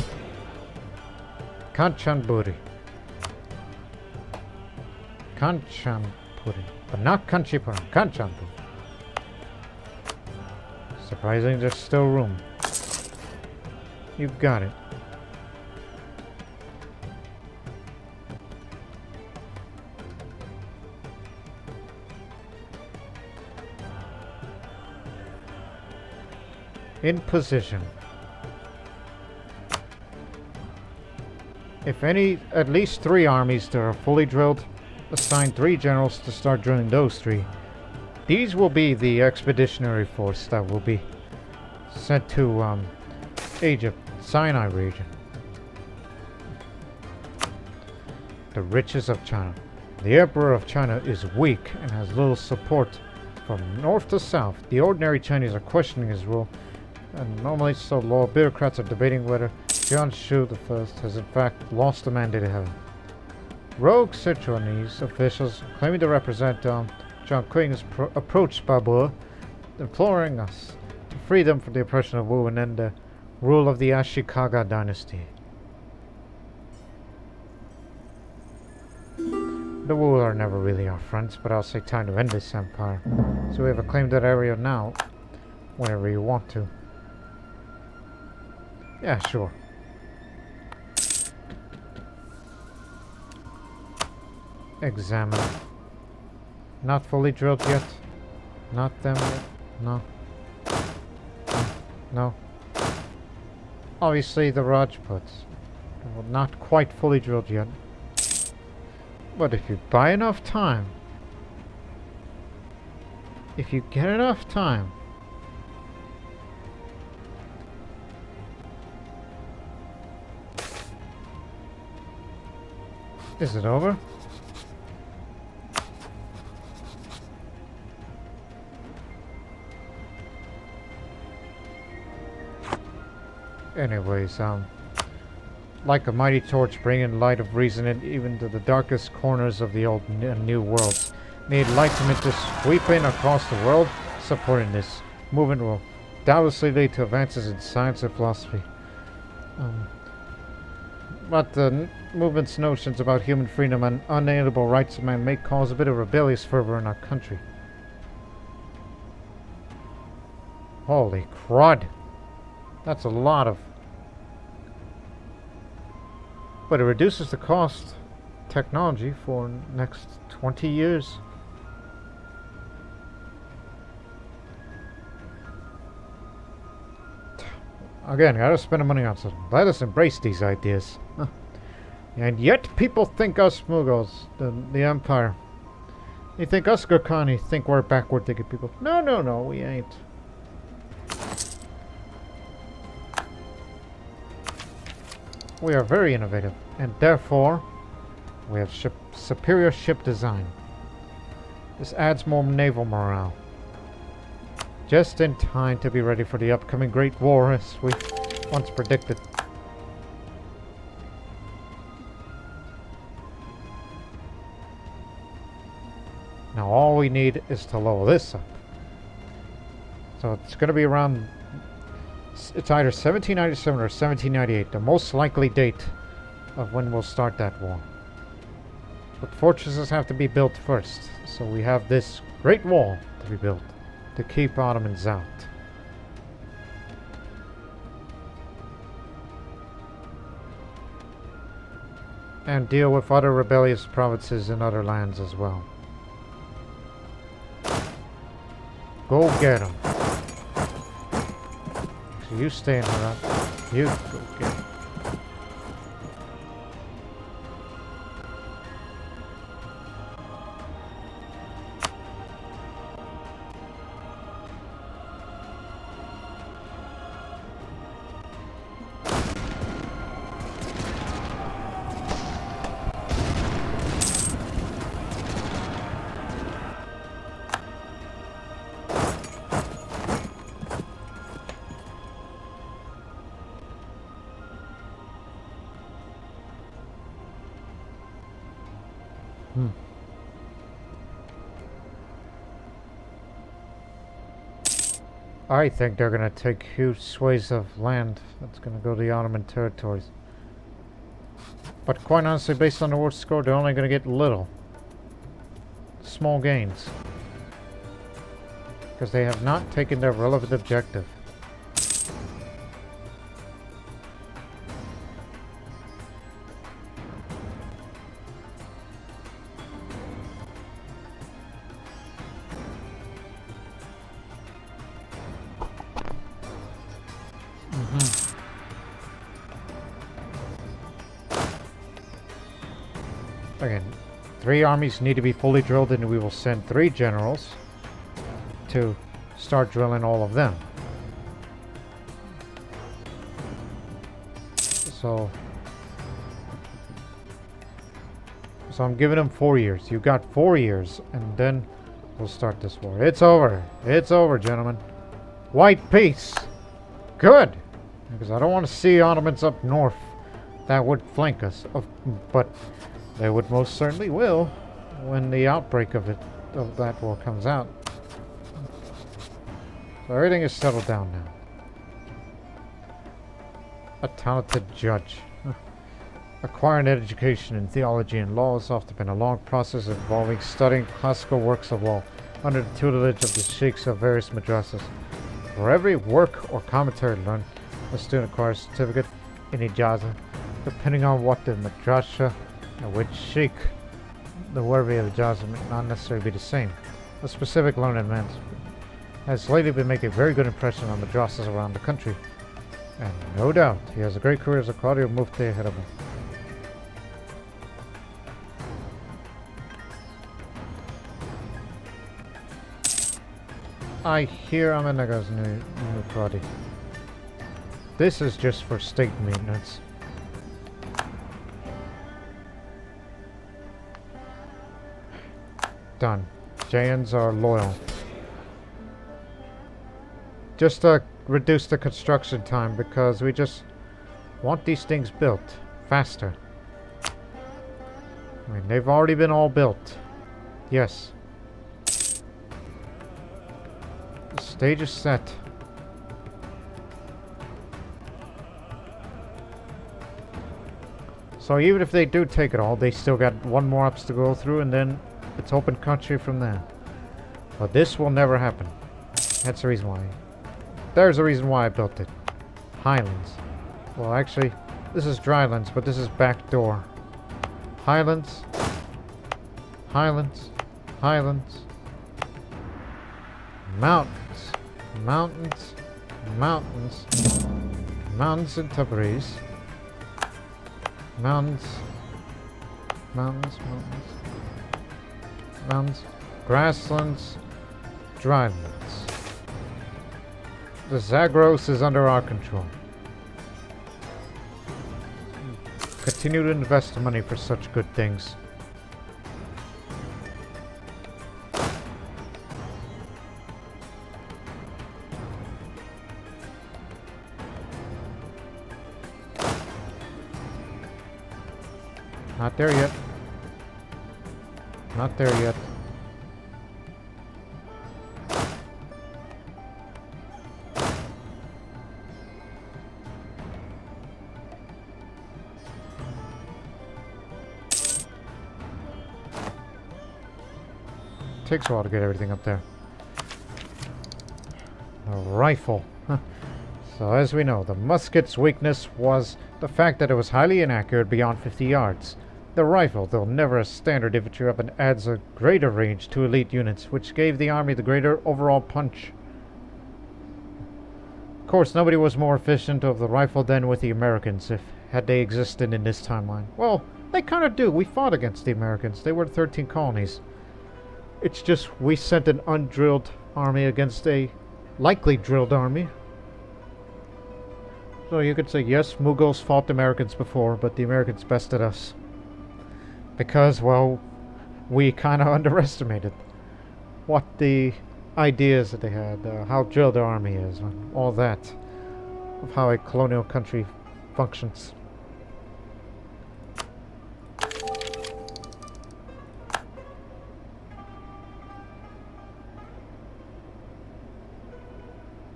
Kanchanpuri. Kanchanpuri. But not Kanchipuram. Kanchanpuri. Surprising there's still room. You got it. In position. If any, at least 3 armies that are fully drilled, assign 3 generals to start drilling those 3. These will be the expeditionary force that will be sent to Egypt, Sinai region. The riches of China. The Emperor of China is weak and has little support from north to south. The ordinary Chinese are questioning his rule, and normally so loyal bureaucrats are debating whether Jianshu I has in fact lost the mandate of heaven. Rogue Sichuanese officials claiming to represent Jiang Qing has approached Babur, imploring us to free them from the oppression of Wu and end the rule of the Ashikaga dynasty. The Wu are never really our friends, but I'll say time to end this empire. So we have claimed that area now, whenever you want to. Yeah, sure. Examine. Not fully drilled yet. Not them yet. No. No. Obviously the Rajputs. Well, not quite fully drilled yet. But if you buy enough time, if you get enough time, is it over? Anyways, like a mighty torch, bringing light of reason even to the darkest corners of the old and new worlds. May enlightenment is sweeping across the world. Supporting this movement will doubtlessly lead to advances in science and philosophy. But the movement's notions about human freedom and unalienable rights of man may cause a bit of rebellious fervor in our country. Holy crud! That's a lot of... But it reduces the cost technology for next 20 years. Again, gotta spend the money on something. Let us embrace these ideas. And yet people think us Mughals, the Empire. They think us Gurkhani think we're backward thinking people. No, no, no, we ain't. We are very innovative, and therefore we have superior ship design. This adds more naval morale. Just in time to be ready for the upcoming Great War, as we once predicted. Now all we need is to level this up. So it's going to be around... It's either 1797 or 1798, the most likely date of when we'll start that war. But fortresses have to be built first, so we have this great wall to be built to keep Ottomans out. And deal with other rebellious provinces in other lands as well. Go get them. So you stay in her up. You go get them. I think they're going to take huge swathes of land that's going to go to the Ottoman territories. But quite honestly, based on the war score, they're only going to get little. Small gains. Because they have not taken their relevant objective. Again, 3 armies need to be fully drilled, and we will send 3 generals to start drilling all of them. So I'm giving them 4 years. You got 4 years, and then we'll start this war. It's over. It's over, gentlemen. White peace. Good. Because I don't want to see Ottomans up north that would flank us. But they would most certainly will when the outbreak of that war comes out. So everything is settled down now. A talented judge. Acquiring an education in theology and law has often been a long process involving studying classical works of law under the tutelage of the sheikhs of various madrasas. For every work or commentary learned, a student acquires a certificate in ijazah, depending on what the madrasa and which sheikh. The worthy of ijazah may not necessarily be the same. A specific learned man has lately been making a very good impression on madrasas around the country, and no doubt he has a great career as a Qadi or Mufti ahead of him. I hear Ahmednaga's new Qadi. This is just for state maintenance. Done. Jains are loyal. Just to reduce the construction time, because we just want these things built. faster. I mean, they've already been all built. Yes. The stage is set. So even if they do take it all, they still got one more ups to go through, and then it's open country from there. But this will never happen. That's the reason why. There's the reason why I built it. Highlands. Well, actually, this is drylands, but this is backdoor. Highlands. Highlands. Highlands. Mountains. Mountains. Mountains. Mountains in Tabriz. Mountains. Mountains. Mountains. Mountains. Grasslands. Drylands. The Zagros is under our control. Continue to invest money for such good things. Not there yet. Not there yet. Takes a while to get everything up there. A rifle. So as we know, the musket's weakness was the fact that it was highly inaccurate beyond 50 yards. The rifle, though never a standard infantry weapon, adds a greater range to elite units, which gave the army the greater overall punch. Of course, nobody was more efficient of the rifle than with the Americans, had they existed in this timeline. Well, they kind of do. We fought against the Americans. They were 13 colonies. It's just we sent an undrilled army against a likely drilled army. So you could say, yes, Mughals fought the Americans before, but the Americans bested us. Because, well, we kind of underestimated what the ideas that they had, how drilled their army is, and all that, of how a colonial country functions.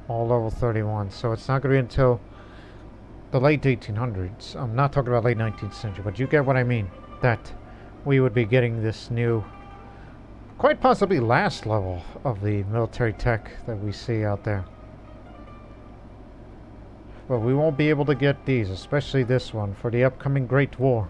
All level 31, so it's not going to be until the late 1800s. I'm not talking about late 19th century, but you get what I mean. That we would be getting this new, quite possibly last level of the military tech that we see out there. But we won't be able to get these, especially this one, for the upcoming Great War.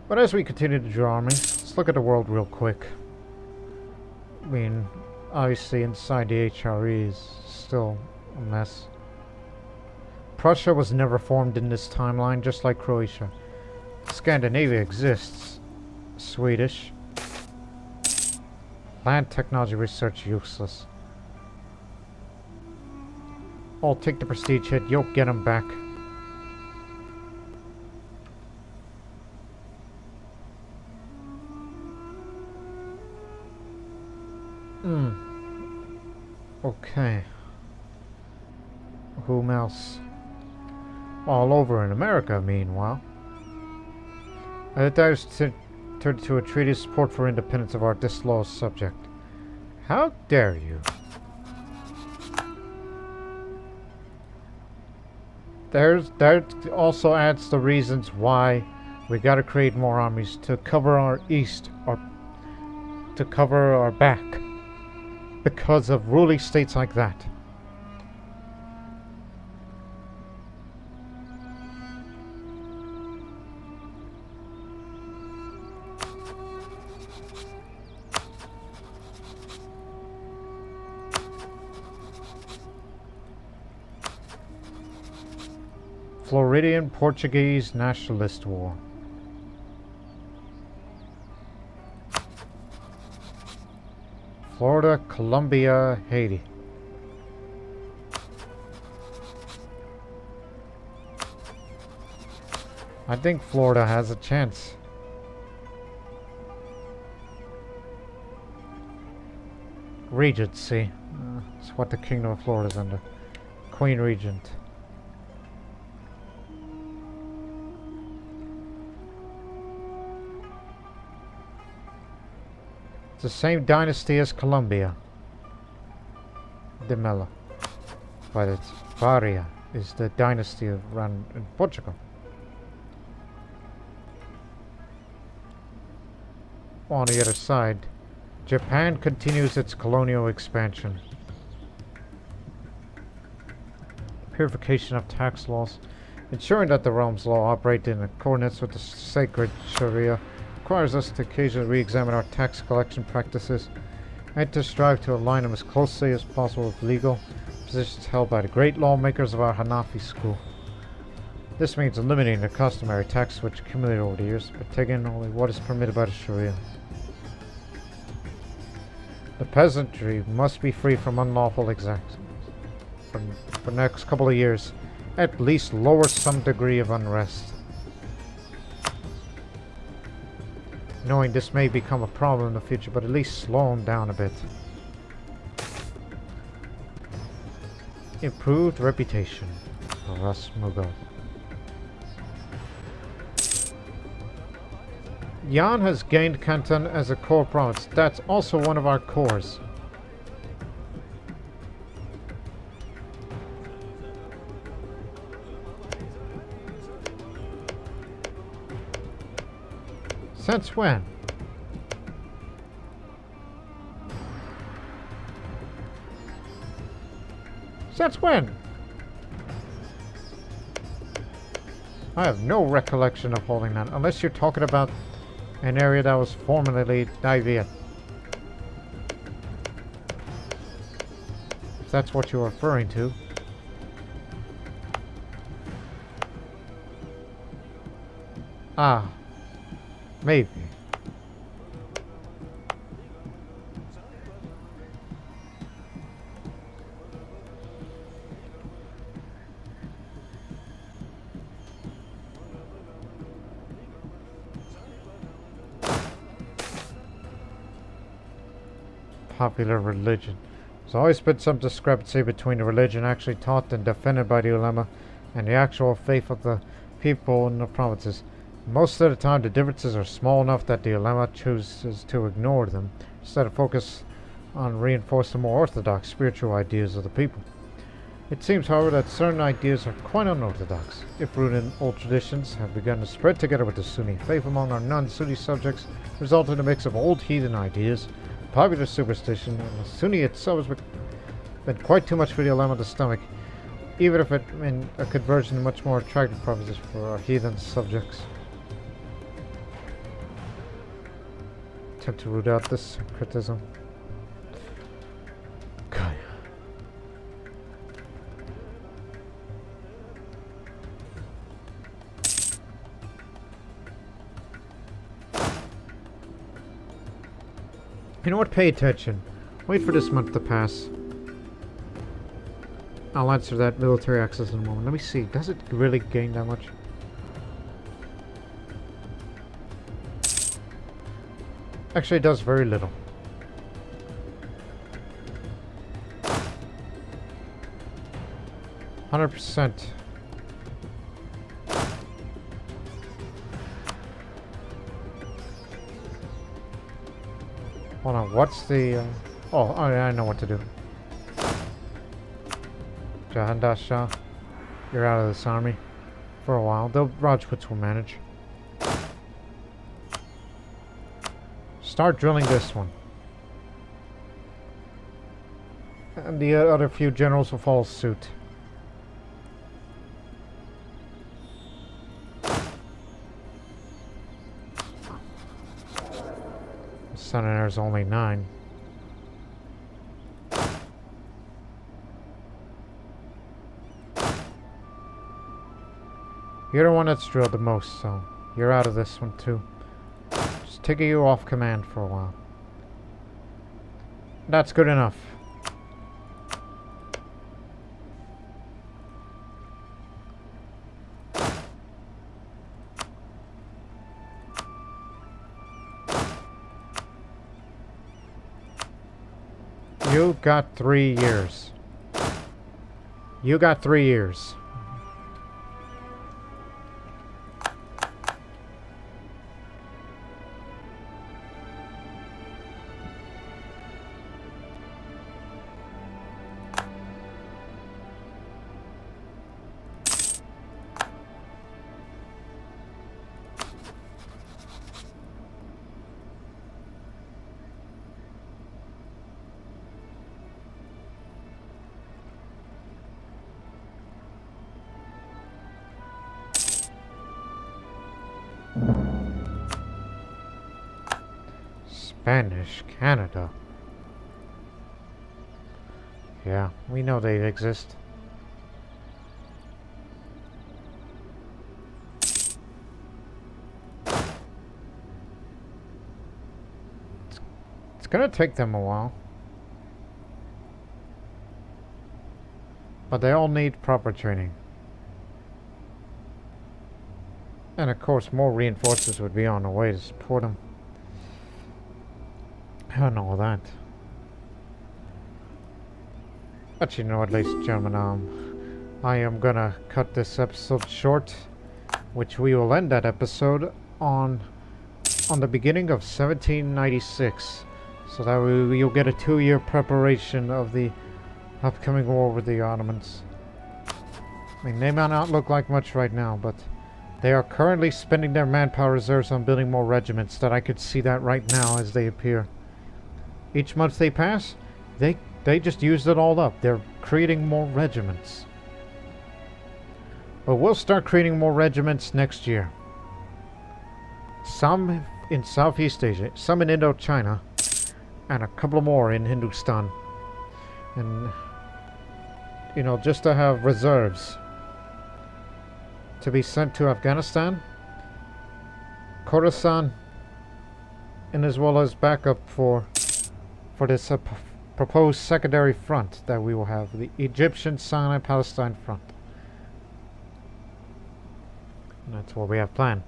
But as we continue to draw armies, let's look at the world real quick. I mean, obviously inside the HRE is still a mess. Prussia was never formed in this timeline, just like Croatia. Scandinavia exists. Swedish. Land technology research useless. I'll take the prestige hit, you'll get them back. Okay. Whom else? All over in America, meanwhile. That was turned to a treaty of support for independence of our disloyal subject. How dare you? That also adds the reasons why we gotta create more armies to cover our east, or to cover our back. Because of ruling states like that. Floridian Portuguese Nationalist War. Florida, Colombia, Haiti. I think Florida has a chance. Regency. It's what the Kingdom of Florida is under. Queen Regent. It's the same dynasty as Colombia. De Mello. But it's Varia is the dynasty of run in Portugal. On the other side, Japan continues its colonial expansion. Purification of tax laws. Ensuring that the realm's law operate in accordance with the sacred Sharia requires us to occasionally re-examine our tax collection practices and to strive to align them as closely as possible with legal positions held by the great lawmakers of our Hanafi school. This means limiting the customary tax which accumulated over the years, but taking only what is permitted by the Sharia. The peasantry must be free from unlawful exactions for the next couple of years, at least lower some degree of unrest. Knowing this may become a problem in the future, but at least slow them down a bit. Improved reputation for us Mughal. Yan has gained Canton as a core province. That's also one of our cores. Since when? Since when? I have no recollection of holding that, unless you're talking about an area that was formerly Daviet. If that's what you're referring to. Ah, maybe. Popular religion. There's always been some discrepancy between the religion actually taught and defended by the ulama and the actual faith of the people in the provinces. Most of the time the differences are small enough that the ulama chooses to ignore them instead of focus on reinforcing the more orthodox spiritual ideas of the people. It seems, however, that certain ideas are quite unorthodox, if rooted in old traditions, have begun to spread together with the Sunni faith among our non-Sunni subjects, resulting in a mix of old heathen ideas, popular superstition, and the Sunni itself has been quite too much for the ulama to stomach, even if it meant a conversion to much more attractive proposition for our heathen subjects. Attempt to root out this criticism. Okay. You know what? Pay attention. Wait for this month to pass. I'll answer that military access in a moment. Let me see. Does it really gain that much? Actually, it does very little. %. Hold on, what's the... oh, I know what to do. Jahandash Shah, you're out of this army for a while. The Rajputs will manage. Start drilling this one. And the other few generals will follow suit. Senator's only 9. You're the one that's drilled the most, so you're out of this one too. Just taking you off command for a while. That's good enough. You got 3 years. You got 3 years. Spanish Canada. Yeah, we know they exist. It's gonna take them a while. But they all need proper training. And of course more reinforcements would be on the way to support them. And all that. But you know what, ladies and gentlemen, I am gonna cut this episode short, which we will end that episode on the beginning of 1796, so that you'll get a 2-year preparation of the upcoming war with the Ottomans. I mean, they may not look like much right now, but they are currently spending their manpower reserves on building more regiments. That I could see that right now as they appear. Each month they pass, they just used it all up. They're creating more regiments. But we'll start creating more regiments next year. Some in Southeast Asia, some in Indochina, and a couple more in Hindustan. And, you know, just to have reserves to be sent to Afghanistan, Khorasan, and as well as backup for this proposed secondary front that we will have, the Egyptian Sinai-Palestine front. And that's what we have planned.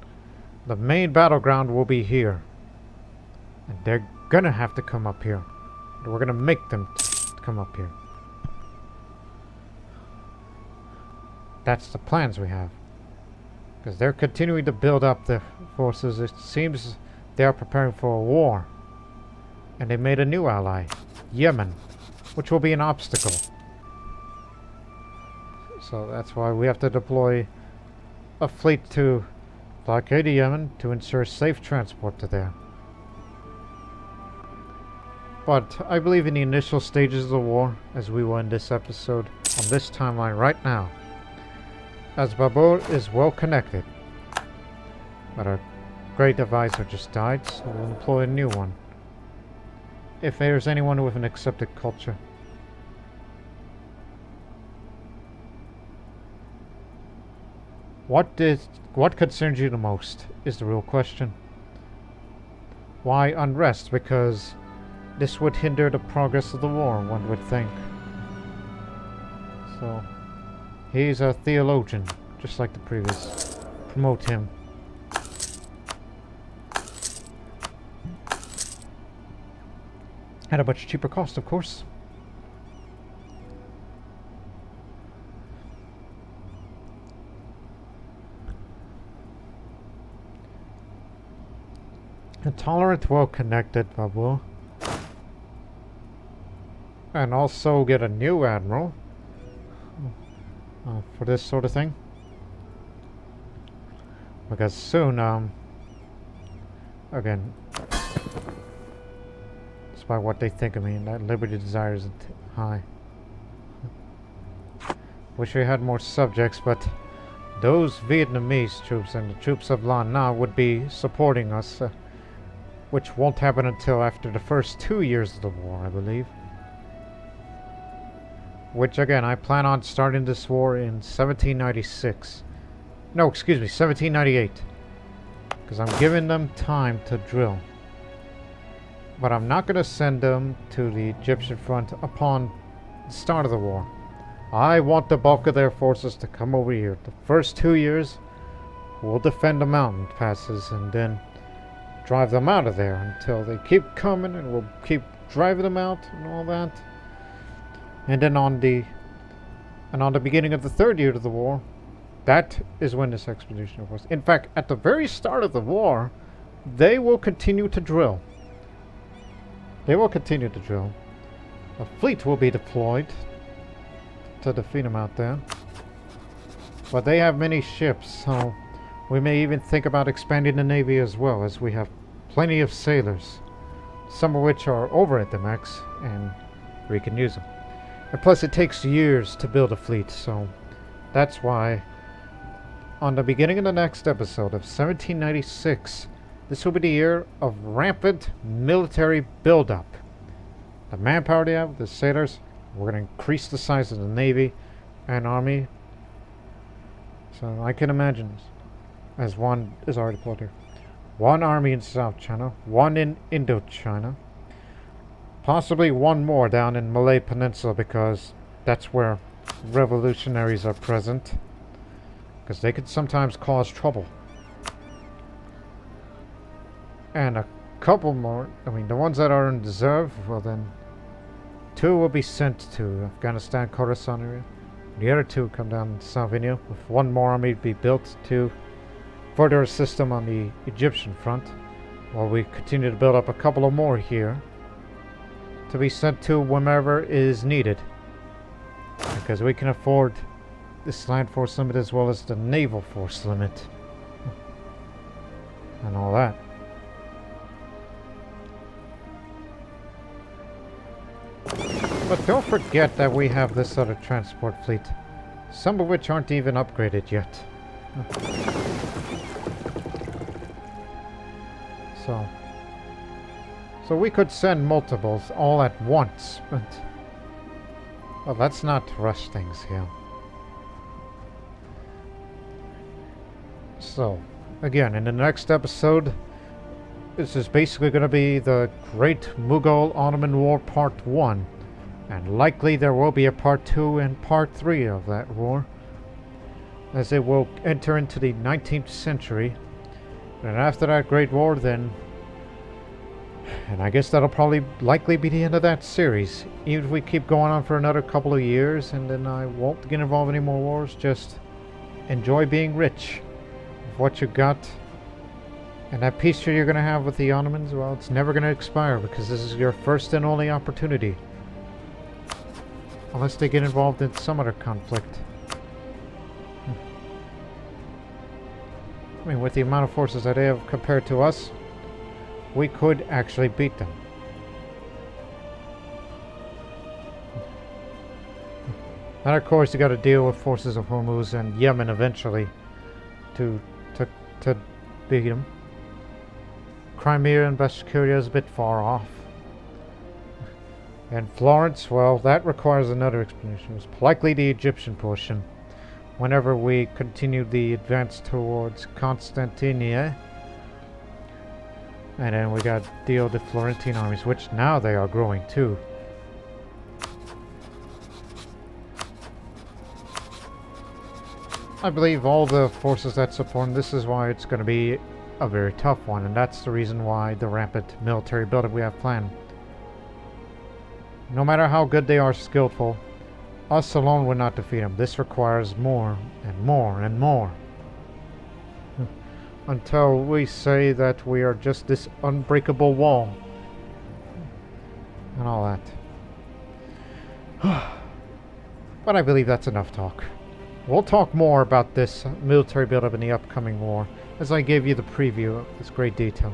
The main battleground will be here. And they're gonna have to come up here. We're gonna make them come up here. That's the plans we have. Because they're continuing to build up the forces. It seems they are preparing for a war. And they made a new ally, Yemen, which will be an obstacle. So that's why we have to deploy a fleet to blockade Yemen to ensure safe transport to there. But I believe in the initial stages of the war, as we will end this episode on this timeline right now, as Babur is well connected. But our great advisor just died, so we'll employ a new one. If there's anyone with an accepted culture. What concerns you the most is the real question. Why unrest? Because this would hinder the progress of the war, one would think. So, he's a theologian, just like the previous. Promote him. At a much cheaper cost, of course. A tolerant, well-connected Babur. And also get a new admiral for this sort of thing. Because soon, again, by what they think of me, and that liberty desire isn't high. Wish we had more subjects, but those Vietnamese troops and the troops of Lan Na would be supporting us, which won't happen until after the first 2 years of the war, I believe. Which again, I plan on starting this war in 1796. No, excuse me, 1798. Because I'm giving them time to drill. But I'm not going to send them to the Egyptian front upon the start of the war. I want the bulk of their forces to come over here. The first 2 years, we'll defend the mountain passes and then drive them out of there until they keep coming, and we'll keep driving them out and all that. And then on the beginning of the third year of the war, that is when this expedition was. In fact, at the very start of the war, they will continue to drill. They will continue to drill. A fleet will be deployed to defeat them out there. But they have many ships, so we may even think about expanding the navy as well, as we have plenty of sailors, some of which are over at the max, and we can use them. And plus it takes years to build a fleet, so that's why on the beginning of the next episode of 1796, this will be the year of rampant military buildup. The manpower they have, the sailors, we're going to increase the size of the navy and army. So I can imagine this, as one is already plotted here. One army in South China, one in Indochina, possibly one more down in Malay Peninsula, because that's where revolutionaries are present, because they could sometimes cause trouble. And a couple more, I mean the ones that are in reserve, well then 2 will be sent to Afghanistan, Khorasan area. The other 2 come down to Sardinia, with one more army to be built to further assist them on the Egyptian front, while we continue to build up a couple of more here to be sent to wherever is needed, because we can afford this land force limit as well as the naval force limit and all that. But don't forget that we have this other transport fleet, some of which aren't even upgraded yet. So we could send multiples all at once, but well, let's not rush things here. So, again, in the next episode, this is basically going to be the Great Mughal Ottoman War Part 1. And likely there will be a Part 2 and Part 3 of that war, as it will enter into the 19th century. And after that Great War, then, and I guess that'll probably likely be the end of that series, even if we keep going on for another couple of years, and then I won't get involved in any more wars. Just enjoy being rich with what you got. And that peace treaty you're going to have with the Ottomans, well, it's never going to expire, because this is your first and only opportunity. Unless they get involved in some other conflict. I mean, with the amount of forces that they have compared to us, we could actually beat them. And of course you got to deal with forces of Hormuz and Yemen eventually to beat them. Crimea and Bashkiria is a bit far off. And Florence, well, that requires another explanation. It's likely the Egyptian portion. Whenever we continue the advance towards Constantinople. And then we got to deal with the Florentine armies, which now they are growing too. I believe all the forces that support them, this is why it's going to be a very tough one. And that's the reason why the rampant military buildup we have planned. No matter how good they are skillful, us alone would not defeat them. This requires more and more and more. Until we say that we are just this unbreakable wall. And all that. But I believe that's enough talk. We'll talk more about this military buildup in the upcoming war, as I gave you the preview of this great detail.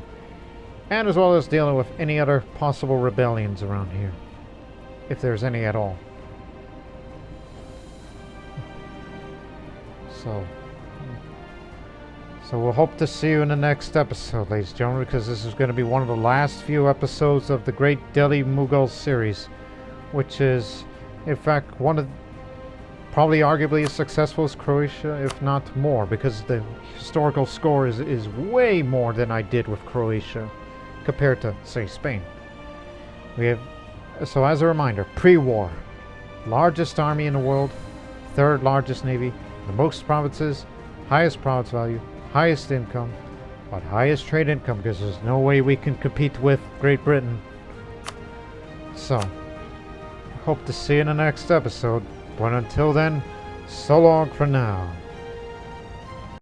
And as well as dealing with any other possible rebellions around here. If there's any at all. So we'll hope to see you in the next episode, ladies and gentlemen, because this is going to be one of the last few episodes of the Great Delhi Mughal series, which is, in fact, one of probably arguably as successful as Croatia, if not more, because the historical score is way more than I did with Croatia compared to, say, Spain. We have. So as a reminder, pre-war, largest army in the world, 3rd largest navy, the most provinces, highest province value, highest income, but highest trade income, because there's no way we can compete with Great Britain. So, Hope to see you in the next episode. But until then, so long for now.